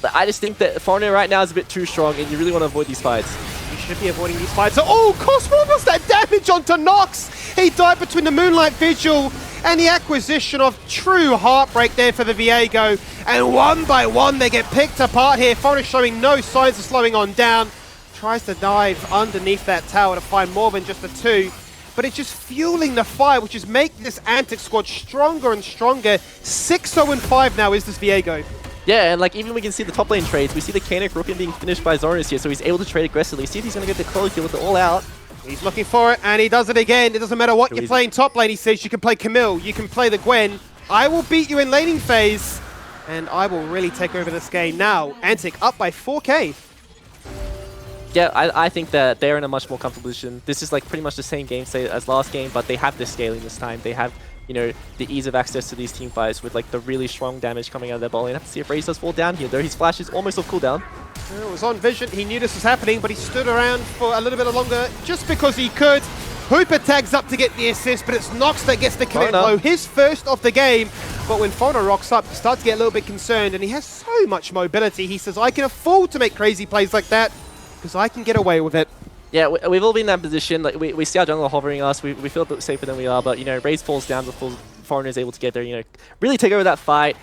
But I just think that Foreigner right now is a bit too strong, and you really want to avoid these fights. You should be avoiding these fights. Oh, Cosmo was that damage onto Nox! He died between the Moonlight Vigil and the acquisition of true heartbreak there for the Viego. And one by one, they get picked apart here. Foreigner showing no signs of slowing on down. Tries to dive underneath that tower to find more than just a 2. But it's just fueling the fire, which is making this Antic squad stronger and stronger. 6-0-5 now is this Viego. Yeah, and like even we can see the top lane trades. We see the Kanik Rookin being finished by Zorinus here, so he's able to trade aggressively. See if he's going to get the Cloak here with the all-out. He's looking for it, and he does it again. It doesn't matter what you're playing top lane, he says. You can play Camille, you can play the Gwen. I will beat you in laning phase, and I will really take over this game. Now, Antic up by 4k. Yeah, I think that they're in a much more comfortable position. This is like pretty much the same game state as last game, but they have this scaling this time. They have, the ease of access to these team fights with like the really strong damage coming out of their ball lane. Have to see if Raze does fall down here, though his flash is almost off cooldown. It was on vision, he knew this was happening, but he stood around for a little bit longer just because he could. Hooper tags up to get the assist, but it's Nox that gets the commit blow, his first of the game. But when Fauna rocks up, he starts to get a little bit concerned, and he has so much mobility. He says, I can afford to make crazy plays like that, because I can get away with it. Yeah, we've all been in that position. Like we see our jungler hovering us. We feel a bit safer than we are, but Raze falls down before Foreigner is able to get there. Really take over that fight.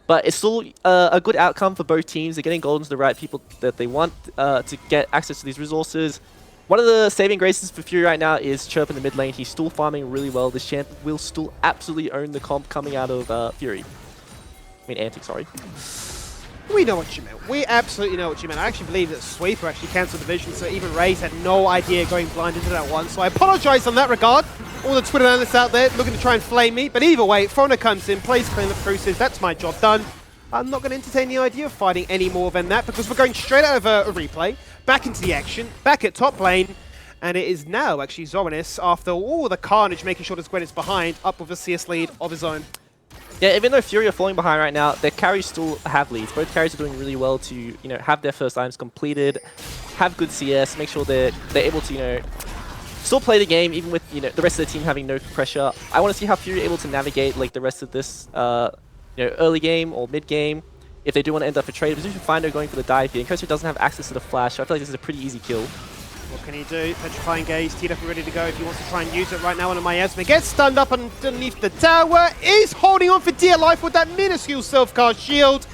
But it's still a good outcome for both teams. They're getting gold into the right people that they want to get access to these resources. One of the saving graces for Fury right now is Chirp in the mid lane. He's still farming really well. This champ will still absolutely own the comp coming out of Fury. I mean, Antic, sorry. We know what you meant. We absolutely know what you meant. I actually believe that Sweeper actually cancelled the vision, so even Raze had no idea going blind into that one. So I apologize on that regard. All the Twitter analysts out there looking to try and flame me. But either way, Fauna comes in, plays clean-up cruises. That's my job done. I'm not going to entertain the idea of fighting any more than that because we're going straight out of a replay, back into the action, back at top lane. And it is now actually Zorinus, after all the carnage, making sure this Gwen is behind, up with a CS lead of his own. Yeah, even though Fury are falling behind right now, their carries still have leads. Both carries are doing really well to, have their first items completed, have good CS, make sure they're able to, still play the game, even with, the rest of the team having no pressure. I want to see how Fury are able to navigate, like, the rest of this, early game or mid game. If they do want to end up a trade, position Finder going for the dive here. And Kosu doesn't have access to the flash, so I feel like this is a pretty easy kill. What can he do? Petrifying Gaze, teed up and ready to go if he wants to try and use it right now on a Miasma. Gets stunned up underneath the tower, is holding on for dear life with that minuscule self-cast shield.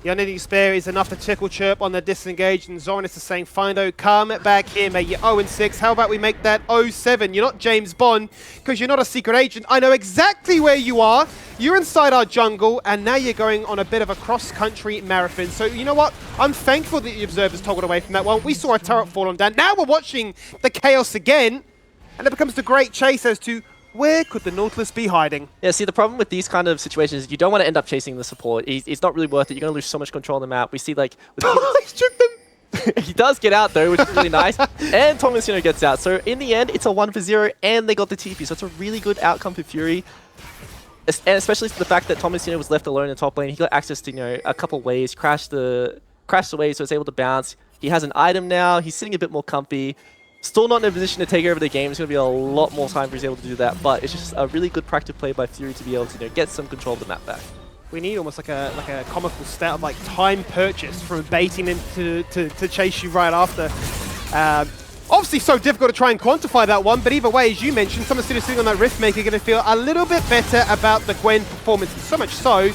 The unending spare is enough to tickle Chirp on the disengage, and Zorinus is saying, Findo, come back here, mate. You're 0-6. How about we make that 0-7? You're not James Bond, because you're not a secret agent. I know exactly where you are. You're inside our jungle, and now you're going on a bit of a cross-country marathon. So, you know what? I'm thankful that the Observers toggled away from that one. We saw a turret fall on down. Now we're watching the chaos again. and it becomes the great chase as to where could the Nautilus be hiding. Yeah, see, the problem with these kind of situations is you don't want to end up chasing the support. It's not really worth it. You're going to lose so much control on the map. We see, like... He's tripped them! He does get out, though, which is really nice. And Tomasino gets out. So, in the end, it's a 1-for-0, and they got the TP. So, it's a really good outcome for Fury. And especially the fact that Tomasino was left alone in the top lane. He got access to, a couple waves, crashed away, so it's able to bounce. He has an item now. He's sitting a bit more comfy. Still not in a position to take over the game. It's going to be a lot more time for he's able to do that. But it's just a really good practice play by Fury to be able to get some control of the map back. We need almost like a comical stat of like time purchased from baiting him to chase you right after. Obviously so difficult to try and quantify that one, but either way, as you mentioned, someone sitting on that Rift Maker going to feel a little bit better about the Gwen performance, and so much so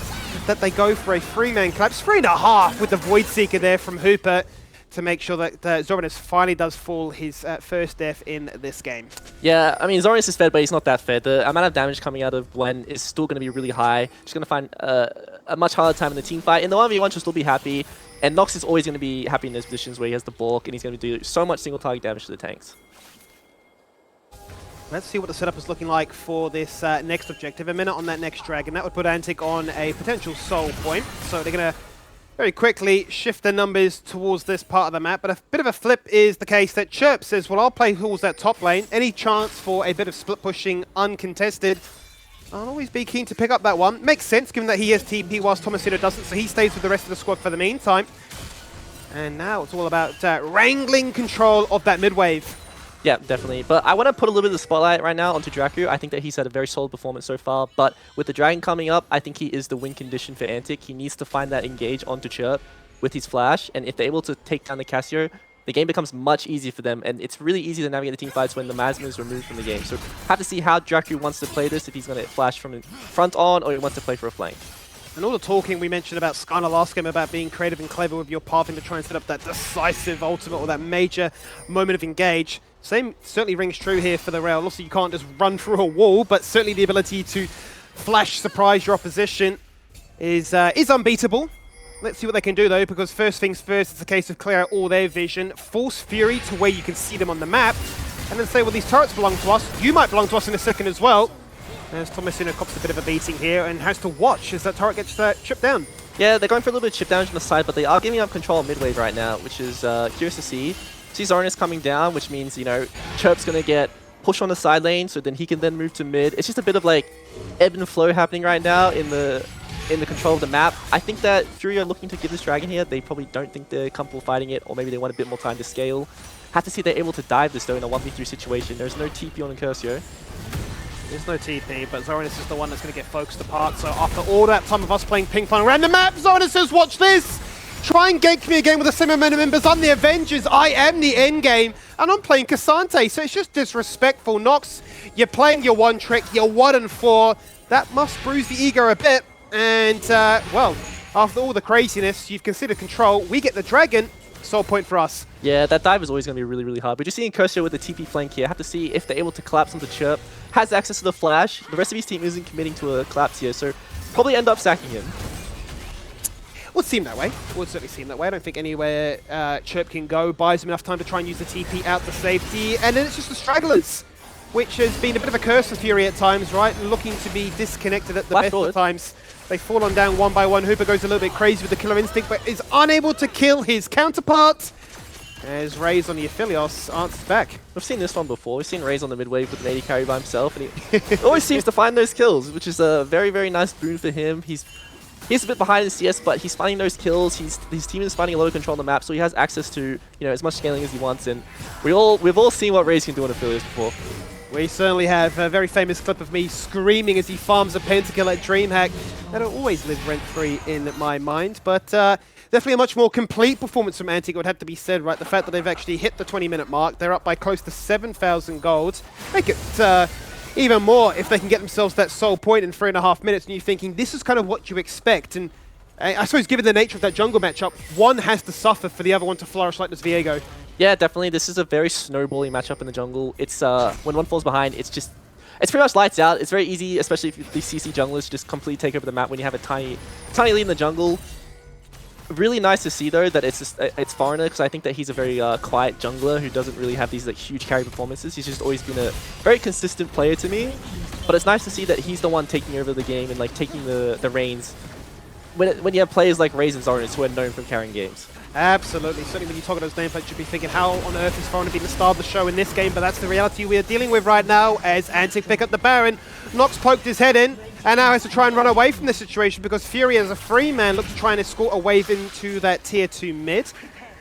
that they go for a 3-man collapse, 3.5 with the Void Seeker there from Hooper, to make sure that Zorinus finally does fall his first death in this game. Yeah, I mean, Zorinus is fed, but he's not that fed. The amount of damage coming out of Gwen is still going to be really high. Just going to find a much harder time in the team fight. In the 1v1, she'll still be happy. And Nox is always going to be happy in those positions where he has the bulk, and he's going to do so much single target damage to the tanks. Let's see what the setup is looking like for this next objective. A minute on that next dragon. That would put Antic on a potential soul point. So they're going to very quickly shift their numbers towards this part of the map, but a bit of a flip is the case that Chirp says, well, I'll play towards that top lane. Any chance for a bit of split pushing uncontested, I'll always be keen to pick up that one. Makes sense given that he has TP whilst Tomasino doesn't, so he stays with the rest of the squad for the meantime. And now it's all about wrangling control of that mid wave. Yeah, definitely. But I want to put a little bit of the spotlight right now onto Dracu. I think that he's had a very solid performance so far. But with the Dragon coming up, I think he is the win condition for Antic. He needs to find that engage onto Chirp with his flash. And if they're able to take down the Cassio, the game becomes much easier for them. And it's really easy to navigate the team fights when the Masma is removed from the game. So have to see how Dracu wants to play this, if he's going to flash from front on or he wants to play for a flank. And all the talking we mentioned about Skylar last game about being creative and clever with your pathing to try and set up that decisive ultimate or that major moment of engage. Same certainly rings true here for the Rail. Also, you can't just run through a wall, but certainly the ability to flash surprise your opposition is unbeatable. Let's see what they can do though, because first things first, it's a case of clear out all their vision, force Fury to where you can see them on the map, and then say, well, these turrets belong to us. You might belong to us in a second as well. As Tomasino cops a bit of a beating here and has to watch as that turret gets chipped down. Yeah, they're going for a little bit of chip damage on the side, but they are giving up control mid wave right now, which is curious to see. See Zorinus coming down, which means, Chirp's going to get pushed on the side lane, so then he can then move to mid. It's just a bit of like ebb and flow happening right now in the control of the map. I think that Fury are looking to give this dragon here. They probably don't think they're comfortable fighting it, or maybe they want a bit more time to scale. Have to see if they're able to dive this though in a 1v3 situation. There's no TP on Incursio. There's no TP, but Zorinus is the one that's going to get focused apart. So after all that time of us playing ping pong around the map, Zorinus says, watch this! Try and gank me again with the same amount of members. I'm the Avengers. I am the end game. And I'm playing Cassante, so it's just disrespectful. Nox, you're playing your one trick. You're 1-4. That must bruise the ego a bit. And, well, after all the craziness, you've considered control. We get the dragon. Soul point for us. Yeah, that dive is always going to be really, really hard. But just seeing Incursio with the TP flank here, have to see if they're able to collapse onto Chirp. Has access to the flash. The rest of his team isn't committing to a collapse here, so probably end up sacking him. Would seem that way. Would certainly seem that way. I don't think anywhere Chirp can go buys him enough time to try and use the TP out to safety. And then it's just the stragglers, which has been a bit of a curse for Fury at times, right? Looking to be disconnected at the best of times. They fall on down one by one. Hooper goes a little bit crazy with the killer instinct, but is unable to kill his counterpart. As Raze on the Aphelios answers back. We've seen this one before. We've seen Raze on the mid wave with an AD carry by himself, and he always seems to find those kills, which is a very, very nice boon for him. He's a bit behind in CS, but he's finding those kills. His team is finding a lot of control on the map, so he has access to as much scaling as he wants. And we've all seen what Raze can do on Aphelios before. We certainly have a very famous clip of me screaming as he farms a pentakill at DreamHack. That'll always live rent-free in my mind, but definitely a much more complete performance from Antic, would have to be said, right? The fact that they've actually hit the 20-minute mark, they're up by close to 7,000 gold. Make it even more if they can get themselves that soul point in 3.5 minutes, and you're thinking, this is kind of what you expect. And I suppose given the nature of that jungle matchup, one has to suffer for the other one to flourish like this Viego. Yeah, definitely. This is a very snowballing matchup in the jungle. It's when one falls behind, it's pretty much lights out. It's very easy, especially if these CC junglers just completely take over the map when you have a tiny lead in the jungle. Really nice to see though that it's Foreigner, because I think that he's a very quiet jungler who doesn't really have these like huge carry performances. He's just always been a very consistent player to me. But it's nice to see that he's the one taking over the game and like taking the reins when you have players like Raze and Zoranus who are known for carrying games. Absolutely. Certainly when you talk about those nameplates, you'd be thinking, how on earth is Foreigner being the star of the show in this game? But that's the reality we are dealing with right now as Antic pick up the Baron. Nox poked his head in and now has to try and run away from this situation because Fury, as a free man, looks to try and escort a wave into that tier 2 mid.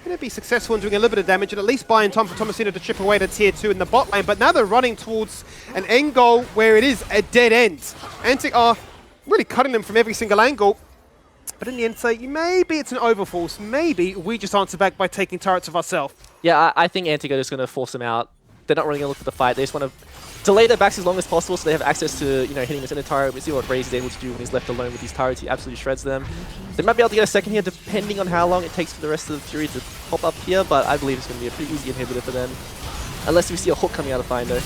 Going to be successful in doing a little bit of damage and at least buying time for Tomasino to chip away to tier 2 in the bot lane. But now they're running towards an end goal where it is a dead end. Antic are really cutting them from every single angle. But in the end, say, maybe it's an overforce. Maybe we just answer back by taking turrets of ourselves. Yeah, I think Antic are just going to force them out. They're not really going to look for the fight. They just want to delay their backs as long as possible so they have access to, you know, hitting this inner turret. We see what Raze is able to do when he's left alone with these turrets. He absolutely shreds them. They might be able to get a second here depending on how long it takes for the rest of the Fury to pop up here, but I believe it's going to be a pretty easy inhibitor for them. Unless we see a hook coming out of Findo.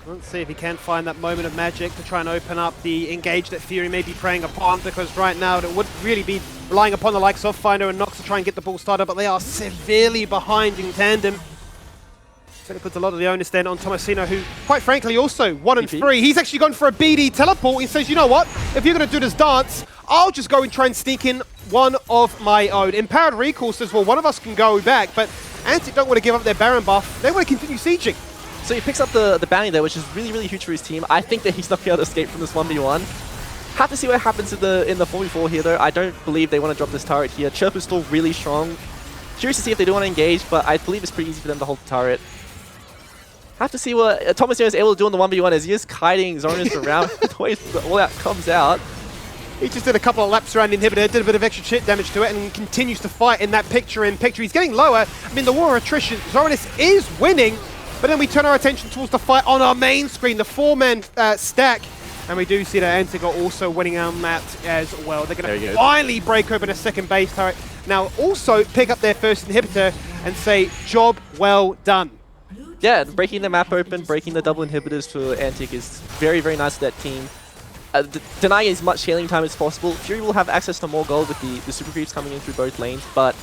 Let's see if he can find that moment of magic to try and open up the engage that Fury may be preying upon, because right now it would really be relying upon the likes of Findo and Nox to try and get the ball started, but they are severely behind in tandem. So it puts a lot of the onus then on Tomasino, who, quite frankly, also 1 and 3. He's actually gone for a BD teleport. He says, you know what? If you're going to do this dance, I'll just go and try and sneak in one of my own. Empowered Recall says, well, one of us can go back, but Antic don't want to give up their Baron buff. They want to continue sieging. So he picks up the bounty there, which is really, really huge for his team. I think that he's not going to be able to escape from this 1v1. Have to see what happens in the 4v4 here, though. I don't believe they want to drop this turret here. Chirp is still really strong. Curious to see if they do want to engage, but I believe it's pretty easy for them to hold the turret. Have to see what Tomasino is able to do in the 1v1 as he is kiting Zoranus around the way all that comes out. He just did a couple of laps around the inhibitor, did a bit of extra chip damage to it, and continues to fight in that picture-in-picture. He's getting lower. I mean, the war of attrition, Zoranus is winning, but then we turn our attention towards the fight on our main screen, the 4-man stack, and we do see that Antic are also winning on that as well. They're going to finally break open a second base turret. Now also pick up their first inhibitor and say, job well done. Yeah, breaking the map open, breaking the double inhibitors for Antic is very, very nice for that team. Denying as much healing time as possible. Fury will have access to more gold with the super creeps coming in through both lanes, but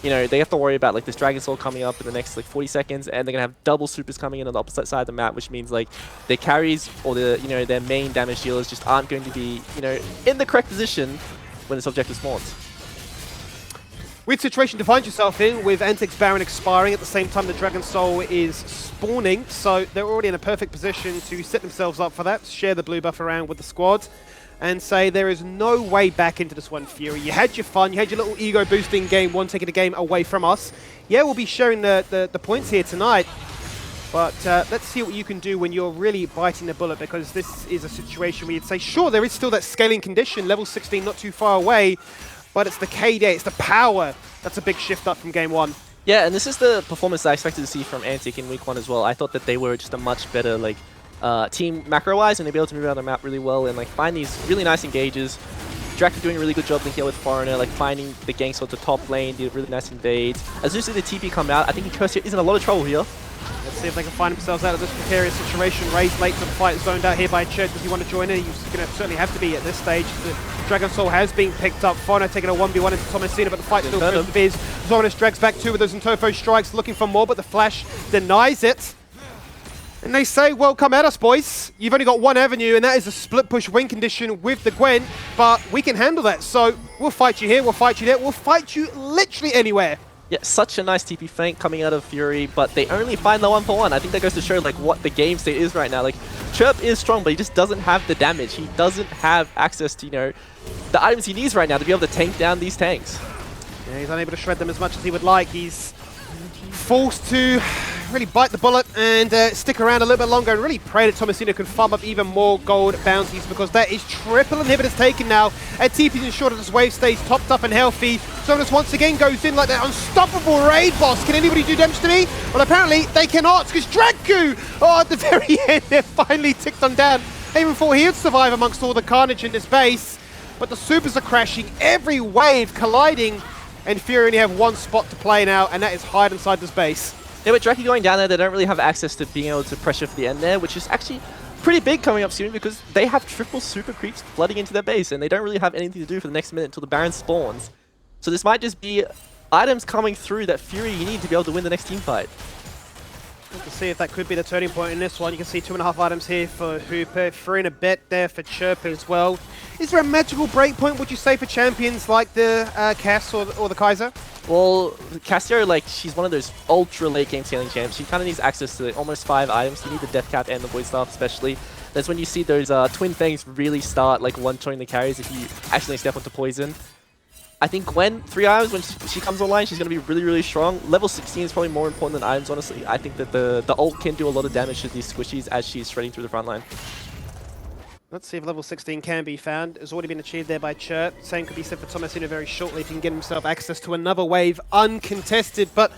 you know, they have to worry about like this Dragon Soul coming up in the next like 40 seconds, and they're gonna have double supers coming in on the opposite side of the map, which means like their carries or their main damage dealers just aren't going to be, you know, in the correct position when this objective spawns. Weird situation to find yourself in with Antic's Baron expiring at the same time the Dragon Soul is spawning, so they're already in a perfect position to set themselves up for that, share the blue buff around with the squad, and say there is no way back into this one, Fury. You had your fun, you had your little ego boosting game one, taking the game away from us. Yeah, we'll be sharing the points here tonight, but let's see what you can do when you're really biting the bullet, because this is a situation where you'd say, sure, there is still that scaling condition, level 16 not too far away, but it's the KD, it's the power. That's a big shift up from game one. Yeah, and this is the performance I expected to see from Antic in week 1 as well. I thought that they were just a much better like team macro-wise, and they'd be able to move around the map really well and like find these really nice engages. Drac doing a really good job linking out with Foreigner, like finding the ganks at the top lane, did really nice invades. As soon as the TP come out, I think Curse is in a lot of trouble here. Let's see if they can find themselves out of this precarious situation. Raze late to the fight, zoned out here by Church. Does he want to join in? He's going to certainly have to be at this stage. The Dragon Soul has been picked up. Foreigner taking a 1v1 into Tomasino, but the fight still goes to Biz. Zoranus drags back 2 with those Intofo strikes, looking for more, but the flash denies it. And they say, well, come at us, boys. You've only got one avenue, and that is a split push win condition with the Gwen, but we can handle that. So we'll fight you here, we'll fight you there, we'll fight you literally anywhere. Yeah, such a nice TP flank coming out of Fury, but they only find the 1-for-1. I think that goes to show like what the game state is right now. Like, Chirp is strong, but he just doesn't have the damage. He doesn't have access to, you know, the items he needs right now to be able to tank down these tanks. Yeah, he's unable to shred them as much as he would like. He's forced to really bite the bullet and stick around a little bit longer and really pray that Tomasino can farm up even more gold bounties, because that is triple inhibitors taken now. And TP's ensured that this wave stays topped up and healthy. Zoranus once again goes in like that unstoppable raid boss. Can anybody do damage to me? Well, apparently they cannot, because Draku, oh, at the very end, they're finally ticked on down. Even before he would survive amongst all the carnage in this base. But the supers are crashing, every wave colliding, and Fury only have one spot to play now, and that is hide inside this base. Yeah, with Draki going down there, they don't really have access to being able to pressure for the end there, which is actually pretty big coming up soon, because they have triple super creeps flooding into their base, and they don't really have anything to do for the next minute until the Baron spawns. So this might just be items coming through that Fury you need to be able to win the next team fight. To see if that could be the turning point in this one. You can see 2.5 items here for Hooper, 3 and a bit there for Chirper as well. Is there a magical breakpoint, would you say, for champions like the Cass or the Kaiser? Well, Cassio, like, she's one of those ultra late game scaling champs. She kind of needs access to almost 5 items. You need the Death Cap and the Void Staff especially. That's when you see those Twin Fangs really start like one-shotting the carries if you accidentally step onto Poison. I think Gwen, 3 items, when she comes online, she's going to be really, really strong. Level 16 is probably more important than items, honestly. I think that the ult can do a lot of damage to these squishies as she's shredding through the front line. Let's see if level 16 can be found. It's already been achieved there by Chirp. Same could be said for Thomasino very shortly if he can get himself access to another wave uncontested. But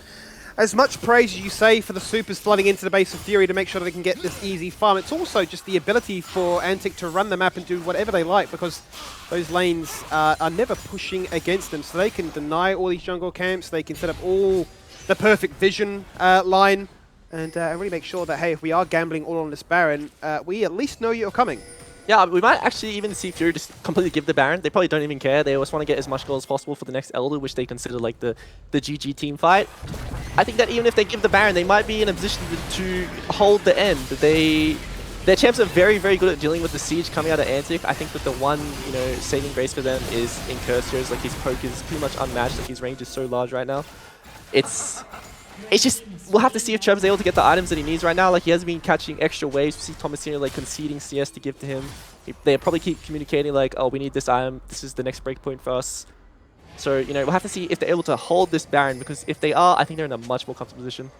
as much praise as you say for the supers flooding into the base of Fury to make sure that they can get this easy farm, it's also just the ability for Antic to run the map and do whatever they like, because those lanes are never pushing against them. So they can deny all these jungle camps, they can set up all the perfect vision line, and really make sure that, hey, if we are gambling all on this Baron, we at least know you're coming. Yeah, we might actually even see Fury just completely give the Baron. They probably don't even care. They always want to get as much gold as possible for the next Elder, which they consider like the GG team fight. I think that even if they give the Baron, they might be in a position to hold the end. Their champs are very, very good at dealing with the siege coming out of Antic. I think that the one, saving grace for them is Incursio's. Like, his poke is pretty much unmatched. Like, his range is so large right now. It's just, we'll have to see if Trevor's able to get the items that he needs right now. Like, he has been catching extra waves. We see Thomasino, like, conceding CS to give to him. They probably keep communicating, like, oh, we need this item. This is the next breakpoint for us. So, we'll have to see if they're able to hold this Baron, because if they are, I think they're in a much more comfortable position.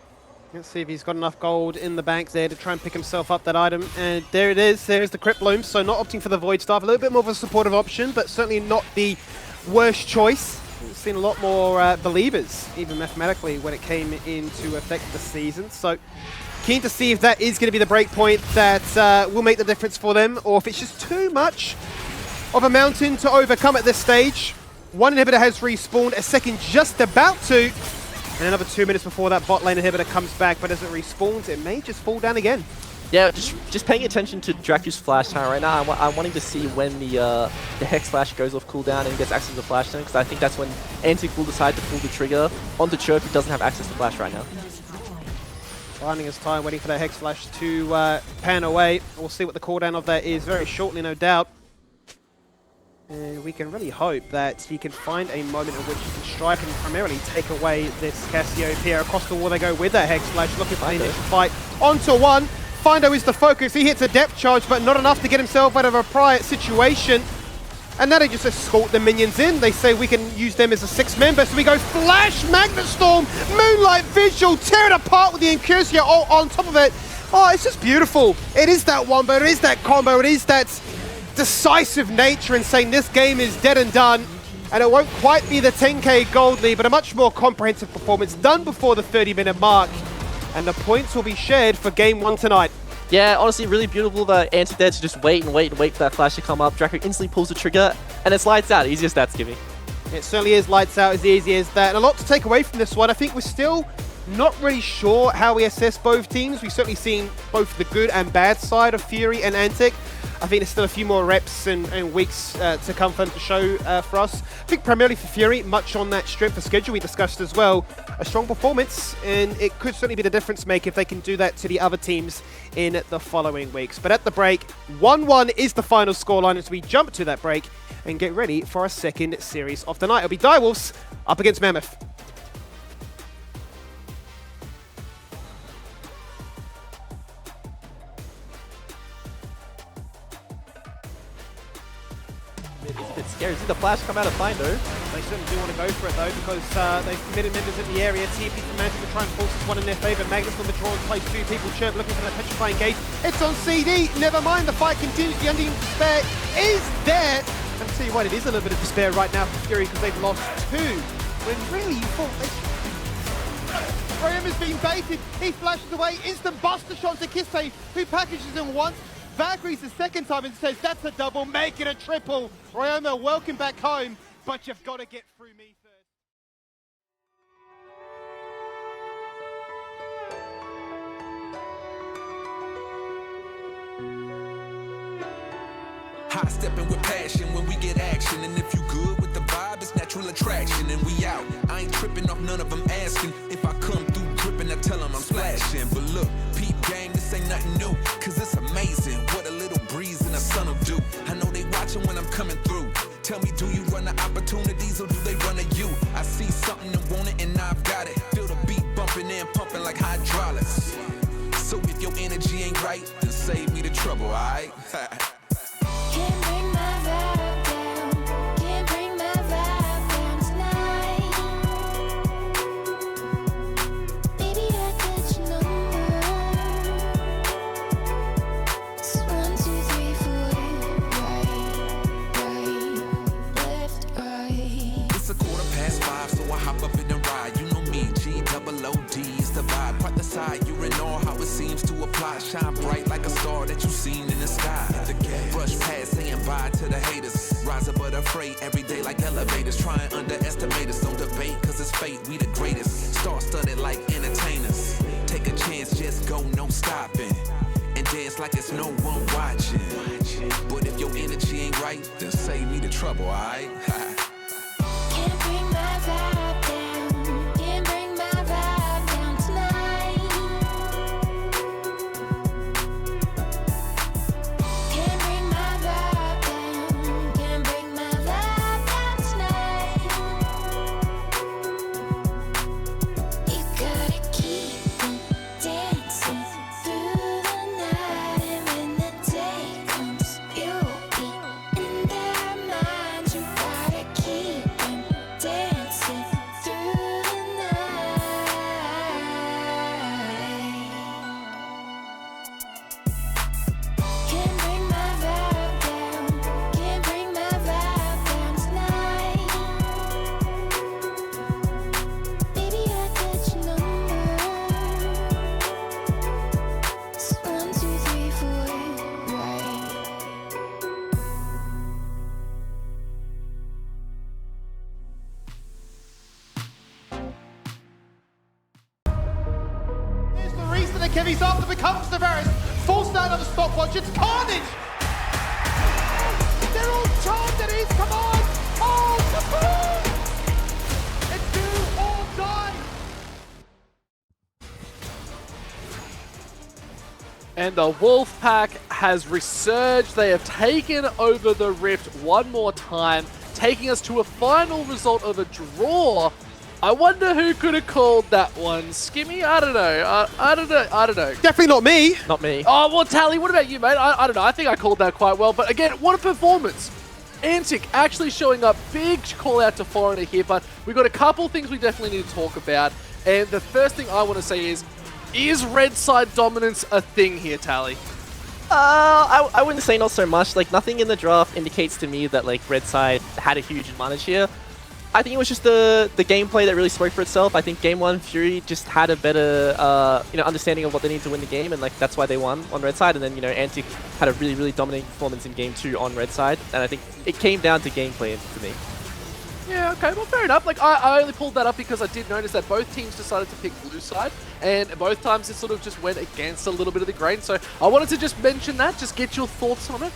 Let's see if he's got enough gold in the bank there to try and pick himself up that item. And there it is. There's the Crypt Bloom. So not opting for the Void Staff. A little bit more of a supportive option, but certainly not the worst choice. We've seen a lot more believers, even mathematically, when it came into effect this season. So keen to see if that is going to be the breakpoint that will make the difference for them, or if it's just too much of a mountain to overcome at this stage. One inhibitor has respawned, a second just about to, and another 2 minutes before that bot lane inhibitor comes back, but as it respawns, it may just fall down again. Yeah, just paying attention to Dracu's flash time right now. I'm wanting to see when the Hex Flash goes off cooldown and gets access to the flash time, because I think that's when Antic will decide to pull the trigger onto Chirp, who doesn't have access to flash right now. Biding his time, waiting for that Hex Flash to pan away. We'll see what the cooldown of that is very shortly, no doubt. And we can really hope that he can find a moment in which he can strike and primarily take away this Cassiopeia. Across the wall they go with that Hex Flash, looking for the initial fight. Onto one. Findo is the focus. He hits a depth charge, but not enough to get himself out of a prior situation. And now they just escort the minions in. They say we can use them as a 6-member. So we go Flash, Magnet Storm, Moonlight Visual, tear it apart with the Incursio on top of it. Oh, it's just beautiful. It is that wombo, it is that combo, it is that decisive nature in saying this game is dead and done. And it won't quite be the 10k gold lead, but a much more comprehensive performance done before the 30-minute mark. And the points will be shared for game 1 tonight. Yeah, honestly, really beautiful that Antic there to just wait and wait and wait for that flash to come up. Draco instantly pulls the trigger, and it's lights out. Easiest stats, Gibby. It certainly is lights out, as easy as that. And a lot to take away from this one. I think we're still not really sure how we assess both teams. We've certainly seen both the good and bad side of Fury and Antic. I think there's still a few more reps and weeks to come for them to show for us. I think primarily for Fury, much on that strength of schedule we discussed as well. A strong performance, and it could certainly be the difference maker if they can do that to the other teams in the following weeks. But at the break, 1-1 is the final scoreline as we jump to that break and get ready for our second series of the night. It'll be Direwolves up against Mammoth. It's a bit scary. See the flash come out of Findo. They certainly do want to go for it though, because they've committed members in the area. TP from Antic to try and force this one in their favour. Magnus on the draw and plays 2 people. Chirp looking for that petrifying gate. It's on CD. Never mind, the fight continues. The undeemed despair is there. And I'll tell you what, it is a little bit of despair right now for Fury because they've lost 2. When really you thought they... Graham has been baited. He flashes away. Instant buster shot to Kissei, who packages him once. Valkyrie's the second time and says, that's a double, make it a triple. Ryoma, welcome back home, but you've got to get through me first. High stepping with passion when we get action, and if you good with the vibe, it's it's natural attraction and we out. I ain't tripping off none of them asking. If I come through dripping, I tell them I'm splashing. But look, peep game, this ain't nothing new. Cause it's amazing what a little breeze in the sun will do. I know they watching when I'm coming through. Tell me, do you run the opportunities or do they run to you? I see something and want it and I've got it. Feel the beat bumping and pumping like hydraulics. So if your energy ain't right, then save me the trouble, alright? Can't bring my vibe down. Can't bring my vibe down tonight. Baby, I got your number. It's 1, 2, 3, 4. Right, left, right. It's 5:15, so I hop up in the ride. You know me, G-double-O-D is the vibe. Part the side, you're in awe how it seems to apply. Shine bright like a star that you've seen in the sky. Brush past, saying bye to the haters. Rise above the freight every day like elevators. Try and underestimate us, don't debate, cause it's fate, we the greatest. Star-studded like entertainers. Take a chance, just go, no stopping. And dance like it's no one watching. But if your energy ain't right, then save me the trouble, alright? Can't bring my vibe down. Can't bring my vibe down tonight. Can't bring my vibe down. Can't bring my vibe down tonight. You gotta keep on dancing through the night, and when the day comes, you'll be in their minds. You gotta keep on dancing through the night. Can't bring my vibe down. Can't bring my vibe down tonight. Baby, I got your number. It's 1, 2, 3, 4. Right. Here's the reason that Kivi's after becomes Tavares. Forced down on the stopwatch, it's carnage! They're all charmed at his command! Oh, kaboom! It's do or die! And the Wolfpack has resurged. They have taken over the Rift one more time, taking us to a final result of a draw. I wonder who could have called that one. Skimmy? I don't know. I don't know. Definitely not me. Not me. Oh, well, Tally, what about you, mate? I don't know. I think I called that quite well. But again, what a performance. Antic actually showing up. Big call out to Foreigner here. But we've got a couple things we definitely need to talk about. And the first thing I want to say is red side dominance a thing here, Tally? I wouldn't say not so much. Like, nothing in the draft indicates to me that, like, red side had a huge advantage here. I think it was just the gameplay that really spoke for itself. I think Game 1, Fury just had a better understanding of what they need to win the game, and like that's why they won on red side. And then, you know, Antic had a really, really dominating performance in Game 2 on red side, and I think it came down to gameplay for me. Yeah, okay, well, fair enough. Like, I only pulled that up because I did notice that both teams decided to pick blue side, and both times it sort of just went against a little bit of the grain. So I wanted to just mention that, just get your thoughts on it.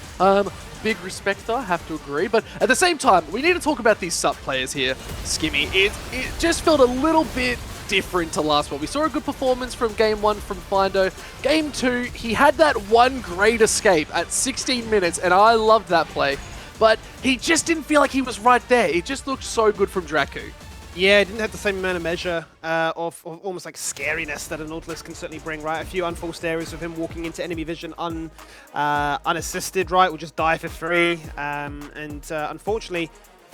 Big respect, though, I have to agree. But at the same time, we need to talk about these sub players here. Skimmy, it just felt a little bit different to last one. We saw a good performance from Game 1 from Findo. Game 2, he had that one great escape at 16 minutes, and I loved that play. But he just didn't feel like he was right there. It just looked so good from Draku. Yeah, it didn't have the same amount of measure of almost like scariness that a Nautilus can certainly bring, right? A few unforced areas of him walking into enemy vision unassisted, right? Will just die for free. Unfortunately,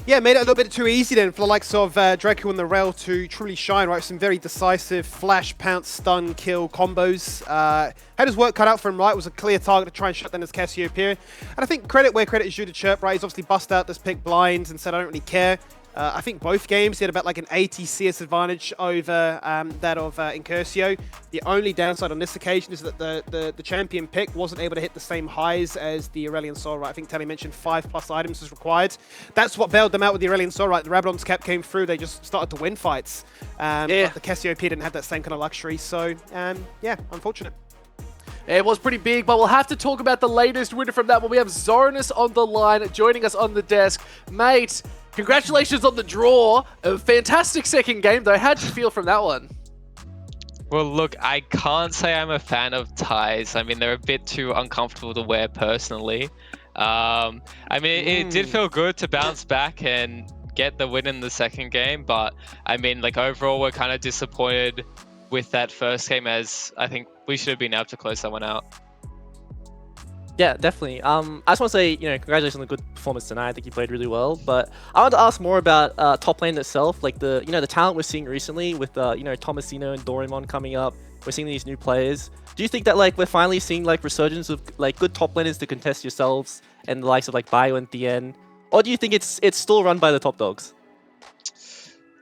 yeah, made it a little bit too easy then for the likes of Draco and the Rail to truly shine, right? Some very decisive flash, pounce, stun, kill combos. Had his work cut out for him, right? It was a clear target to try and shut down his Cassiopeia. And I think credit where credit is due to Chirp, right? He's obviously bust out this pick blinds and said, I don't really care. I think both games he had about like an 80 CS advantage over that of Incursio. The only downside on this occasion is that the champion pick wasn't able to hit the same highs as the Aurelion Soul, right? I think Tally mentioned 5+ items was required. That's what bailed them out with the Aurelion Soul, right? The Rabadon's cap came through, they just started to win fights. But the Cassiopeia didn't have that same kind of luxury, so yeah, unfortunate. It was pretty big, but we'll have to talk about the latest winner from that one. We have Zoranus on the line, joining us on the desk. Mate, congratulations on the draw. A fantastic second game, though. How'd you feel from that one? Well, look, I can't say I'm a fan of ties. I mean, they're a bit too uncomfortable to wear personally. I mean, it did feel good to bounce back and get the win in the second game, but I mean, like overall, we're kind of disappointed with that first game, as I think we should have been able to close that one out. Yeah, definitely. I just want to say, congratulations on the good performance tonight. I think you played really well. But I want to ask more about top lane itself, like the talent we're seeing recently with Tomasino and Doraemon coming up. We're seeing these new players. Do you think that like we're finally seeing like resurgence of like good top laners to contest yourselves and the likes of like Bio and Thien, or do you think it's still run by the top dogs?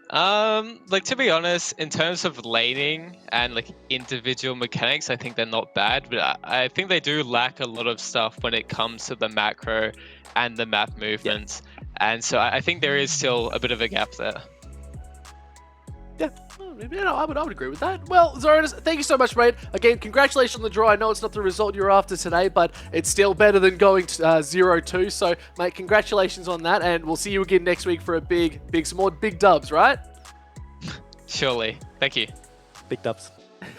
Like to be honest, in terms of laning and like individual mechanics, I think they're not bad, but I think they do lack a lot of stuff when it comes to the macro and the map movements. And so I think there is still a bit of a gap there. Yeah, I would agree with that. Well, Zoranus, thank you so much, mate. Again, congratulations on the draw. I know it's not the result you're after today, but it's still better than going 0-2. So, mate, congratulations on that, and we'll see you again next week for a some more big dubs, right? Surely. Thank you. Big dubs.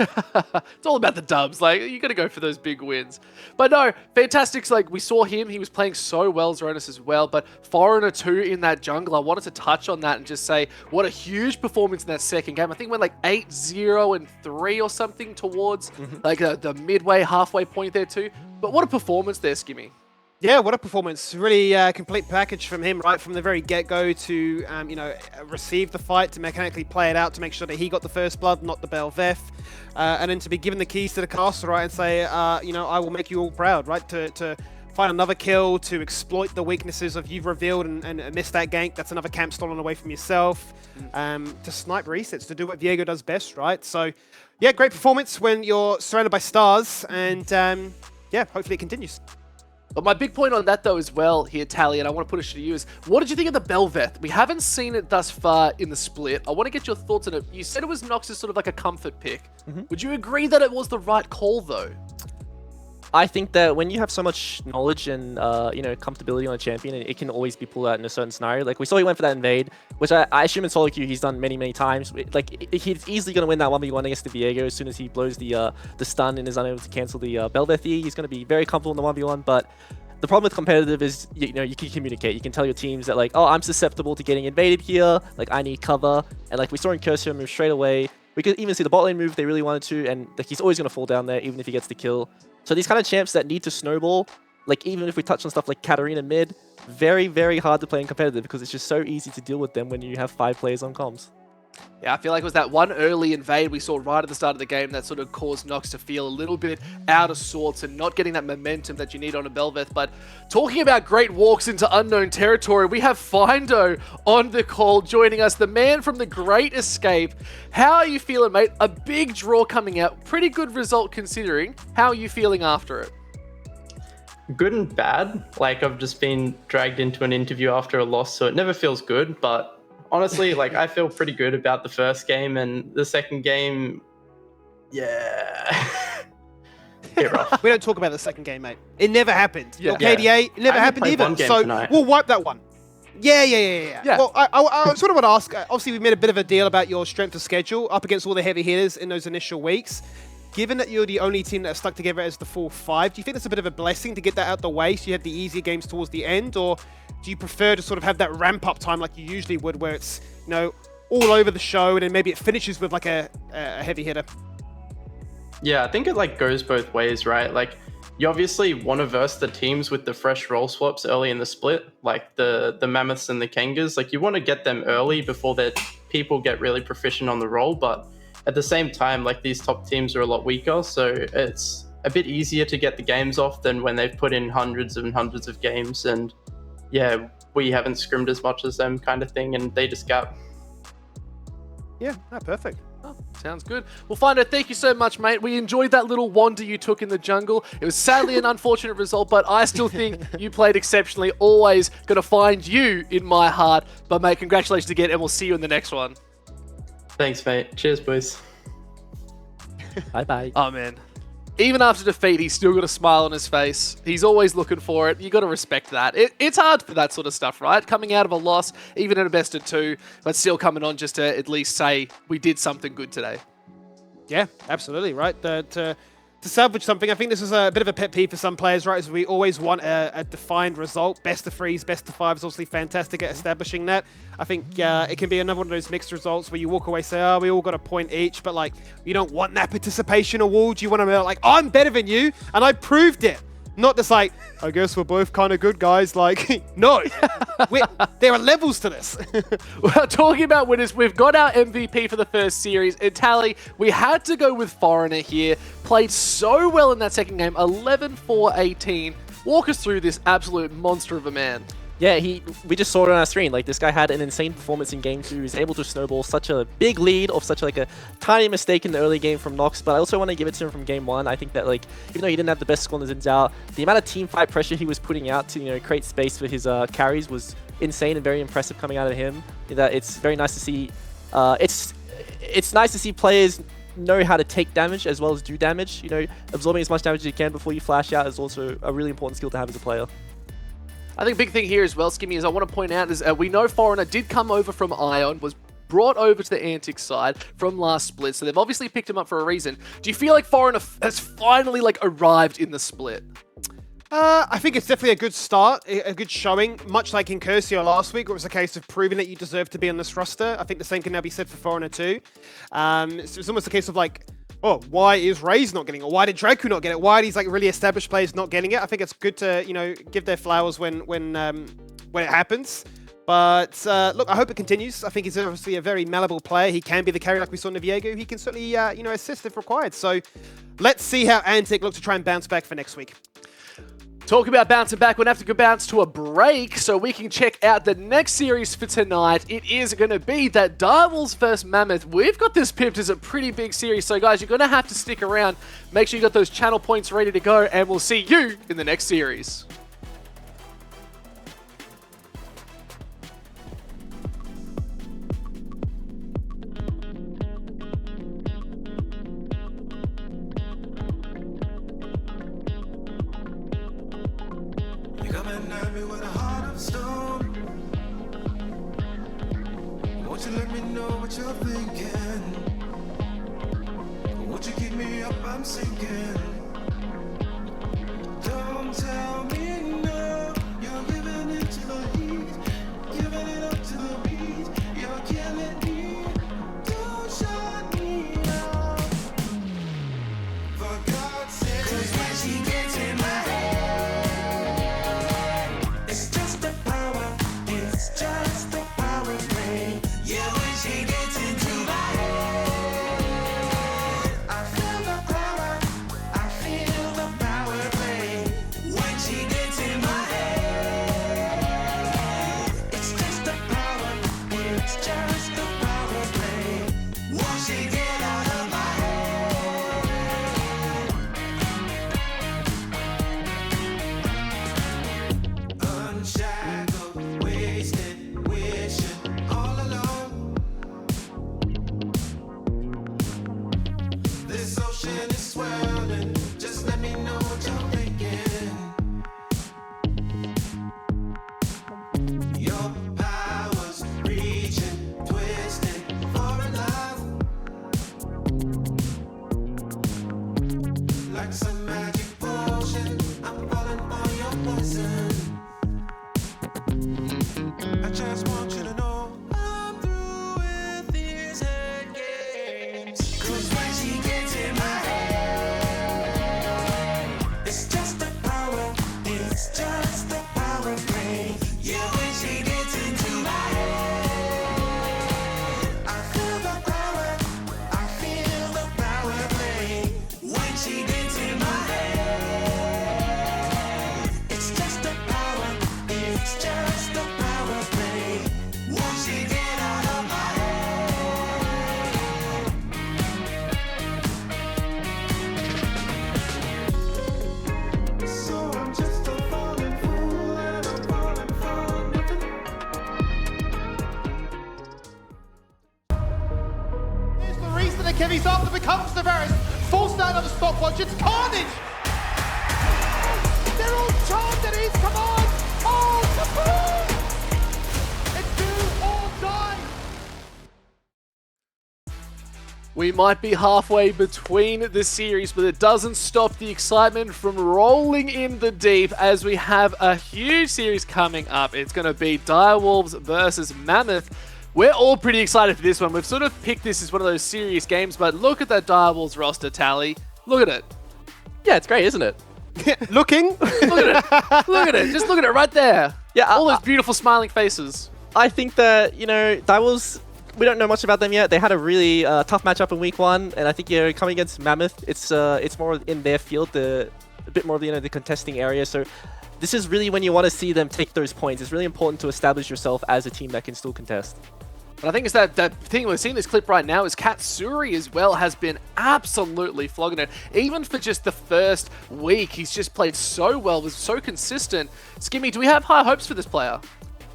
It's all about the dubs. Like, you got to go for those big wins. But no, fantastic. Like, we saw him. He was playing so well, Zoranus as well. But Foreigner 2 in that jungle, I wanted to touch on that and just say what a huge performance in that second game. I think it went like 8-0 and 3 or something towards like the midway, halfway point there too. But what a performance there, Skimmy. Yeah, what a performance. Really complete package from him, right from the very get-go to, receive the fight, to mechanically play it out, to make sure that he got the first blood, not the Belveth, and then to be given the keys to the castle, right, and say, I will make you all proud, right, to find another kill, to exploit the weaknesses of you've revealed and miss that gank, that's another camp stolen away from yourself, to snipe resets, to do what Viego does best, right? So, yeah, great performance when you're surrounded by stars, and, hopefully it continues. But my big point on that, though, as well here, Tally, and I want to put it to you, is what did you think of the Belveth? We haven't seen it thus far in the split. I want to get your thoughts on it. You said it was Nox's sort of like a comfort pick. Would you agree that it was the right call, though? I think that when you have so much knowledge and comfortability on a champion, it can always be pulled out in a certain scenario. Like we saw he went for that invade, which I assume in solo queue he's done many times. Like he's easily going to win that 1v1 against the Viego as soon as he blows the stun and is unable to cancel the Belveth E. He's going to be very comfortable in the 1v1. But the problem with competitive is you can communicate. You can tell your teams that like, oh, I'm susceptible to getting invaded here. Like I need cover, and like we saw in Cursor move straight away. We could even see the bot lane move if they really wanted to, and like he's always going to fall down there even if he gets the kill. So these kind of champs that need to snowball, like even if we touch on stuff like Katarina mid, very hard to play in competitive because it's just so easy to deal with them when you have 5 players on comms. Yeah, I feel like it was that one early invade we saw right at the start of the game that sort of caused Nox to feel a little bit out of sorts and not getting that momentum that you need on a Belveth. But talking about great walks into unknown territory, we have Findo on the call joining us, the man from the Great Escape. How are you feeling, mate? A big draw coming out. Pretty good result considering. How are you feeling after it? Good and bad. Like I've just been dragged into an interview after a loss, so it never feels good, but honestly, like I feel pretty good about the first game, and the second game, bit rough. We don't talk about the second game, mate. It never happened. Yeah. Or KDA, it never happened either. So tonight. we'll wipe that one. Yeah. Well, I sort of want to ask, obviously we made a bit of a deal about your strength of schedule up against all the heavy hitters in those initial weeks. Given that you're the only team that stuck together as the full 5, do you think it's a bit of a blessing to get that out the way so you have the easier games towards the end, or do you prefer to sort of have that ramp-up time like you usually would, where it's all over the show and then maybe it finishes with like a heavy hitter? Yeah, I think it like goes both ways, right? Like you obviously want to verse the teams with the fresh role swaps early in the split, like the Mammoths and the Kangas. Like you want to get them early before their people get really proficient on the role, but at the same time, like these top teams are a lot weaker, so it's a bit easier to get the games off than when they've put in hundreds and hundreds of games, and yeah, we haven't scrimmed as much as them kind of thing, and they just gap. Yeah, perfect. Oh, sounds good. Well, Findo, thank you so much, mate. We enjoyed that little wander you took in the jungle. It was sadly an unfortunate result, but I still think you played exceptionally. Always going to find you in my heart. But, mate, congratulations again, and we'll see you in the next one. Thanks, mate. Cheers, boys. Bye. Oh, man. Even after defeat, he's still got a smile on his face. He's always looking for it. You got to respect that. It's hard for that sort of stuff, right? Coming out of a loss, even at a best of 2, but still coming on just to at least say we did something good today. Yeah, absolutely, right. To salvage something, I think this is a bit of a pet peeve for some players, right? Is we always want a defined result. Best of 3s, best of 5s, obviously fantastic at establishing that. I think it can be another one of those mixed results where you walk away, say, oh, we all got a point each, but like, you don't want that participation award. You want to be like, I'm better than you, and I proved it. Not just like, I guess we're both kind of good guys. Like, no, there are levels to this. Well, talking about winners, we've got our MVP for the first series. Tally, we had to go with Foreigner here. Played so well in that second game, 11-4-18. Walk us through this absolute monster of a man. Yeah, we just saw it on our screen. Like, this guy had an insane performance in game 2. He was able to snowball such a big lead off such like a tiny mistake in the early game from Nox. But I also want to give it to him from game 1. I think that, like, even though he didn't have the best score in the Zins out, the amount of team fight pressure he was putting out to, you know, create space for his carries was insane and very impressive coming out of him. That it's very nice to see. It's nice to see players know how to take damage as well as do damage. You know, absorbing as much damage as you can before you flash out is also a really important skill to have as a player. I think a big thing here as well, Skimmy, is I want to point out is we know Foreigner did come over from Ion, was brought over to the Antic side from last split, so they've obviously picked him up for a reason. Do you feel like Foreigner has finally like arrived in the split? I think it's definitely a good start, a good showing, much like in Curcio last week, where it was a case of proving that you deserve to be on this roster. I think the same can now be said for Foreigner too. It's almost a case of like, oh, why is Raze not getting it? Why did Draku not get it? Why are these like really established players not getting it? I think it's good to, you know, give their flowers when it happens. But look, I hope it continues. I think he's obviously a very malleable player. He can be the carry like we saw in Viego. He can certainly, you know, assist if required. So let's see how Antic look to try and bounce back for next week. Talking about bouncing back, we're going to have to go bounce to a break so we can check out the next series for tonight. It is going to be that Direwolves vs Mammoth. We've got this pipped as a pretty big series, so guys, you're going to have to stick around. Make sure you got those channel points ready to go, and we'll see you in the next series. You coming at me with a heart of stone. Won't you let me know what you're thinking? Won't you keep me up? I'm sinking. Don't tell me no. You're giving it to the heat, giving it up to the beat. You're killing me. Don't shut me up. For God's sake, 'cause when she gets in my head. It's just the power, it's just the power play. Yeah, when she gets into my head. becomes the Varus. Full stand on the stopwatch. It's carnage. They're all charged at his command. Oh, kaboom! It's do or die. We might be halfway between the series, but it doesn't stop the excitement from rolling in the deep as we have a huge series coming up. It's going to be Direwolves versus Mammoth. We're all pretty excited for this one. We've sort of picked this as one of those serious games, but look at that Direwolves roster tally. Look at it. Yeah, it's great, isn't it? Looking. Look at it. Look at it. Just look at it right there. Yeah, all those beautiful smiling faces. I think that, you know, Direwolves, we don't know much about them yet. They had a really tough matchup in week 1, and I think, you know, coming against Mammoth, it's more in their field, a bit more of, you know, the contesting area. So this is really when you want to see them take those points. It's really important to establish yourself as a team that can still contest. But I think it's that thing we're seeing this clip right now is Katsuri as well has been absolutely flogging it. Even for just the first week, he's just played so well, was so consistent. Skimmy, do we have high hopes for this player?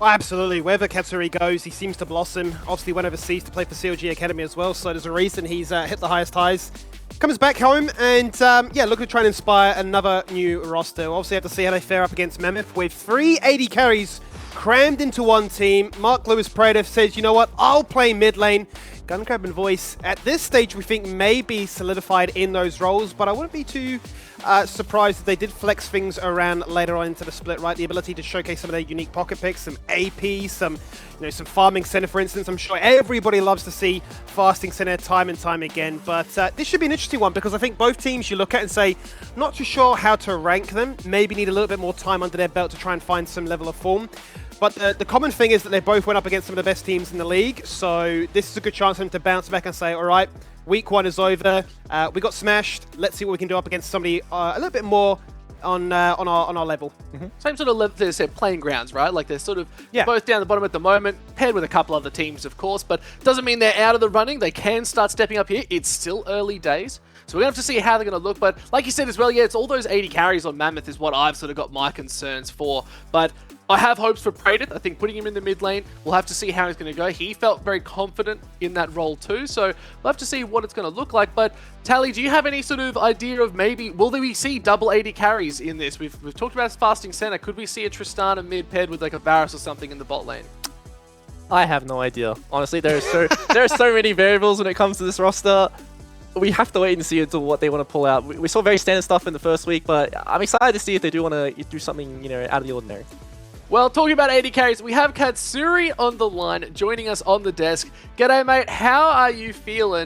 Oh, absolutely. Wherever Katsuri goes, he seems to blossom. Obviously went overseas to play for CLG Academy as well, so there's a reason he's hit the highest highs. Comes back home and, yeah, looking to try and inspire another new roster. We'll obviously have to see how they fare up against Mammoth with 3 AD carries crammed into one team. Mark Lewis Prater says, you know what, I'll play mid lane. Gun Grab and Voice, at this stage, we think may be solidified in those roles, but I wouldn't be too surprised if they did flex things around later on into the split, right? The ability to showcase some of their unique pocket picks, some AP, some farming center, for instance. I'm sure everybody loves to see fasting center time and time again, but this should be an interesting one because I think both teams you look at and say, not too sure how to rank them, maybe need a little bit more time under their belt to try and find some level of form. But the common thing is that they both went up against some of the best teams in the league, so this is a good chance for them to bounce back and say, all right, week 1 is over, we got smashed, let's see what we can do up against somebody a little bit more on our level. Same sort of level, they said, playing grounds, right? Like they're sort of Yeah. both down the bottom at the moment, paired with a couple other teams, of course, but doesn't mean they're out of the running. They can start stepping up here. It's still early days. So we're going to have to see how they're going to look. But like you said as well, yeah, it's all those 80 carries on Mammoth is what I've sort of got my concerns for. But I have hopes for Prater. I think putting him in the mid lane, we'll have to see how he's going to go. He felt very confident in that role too. So we'll have to see what it's going to look like. But Tally, do you have any sort of idea of maybe, will we see double 80 carries in this? We've talked about fasting center. Could we see a Tristana mid paired with like a Varus or something in the bot lane? I have no idea. Honestly, there are so many variables when it comes to this roster. We have to wait and see until what they want to pull out. We saw very standard stuff in the first week, but I'm excited to see if they do want to do something, out of the ordinary. Well, talking about 80 carries, we have Katsuri on the line, joining us on the desk. G'day, mate. How are you feeling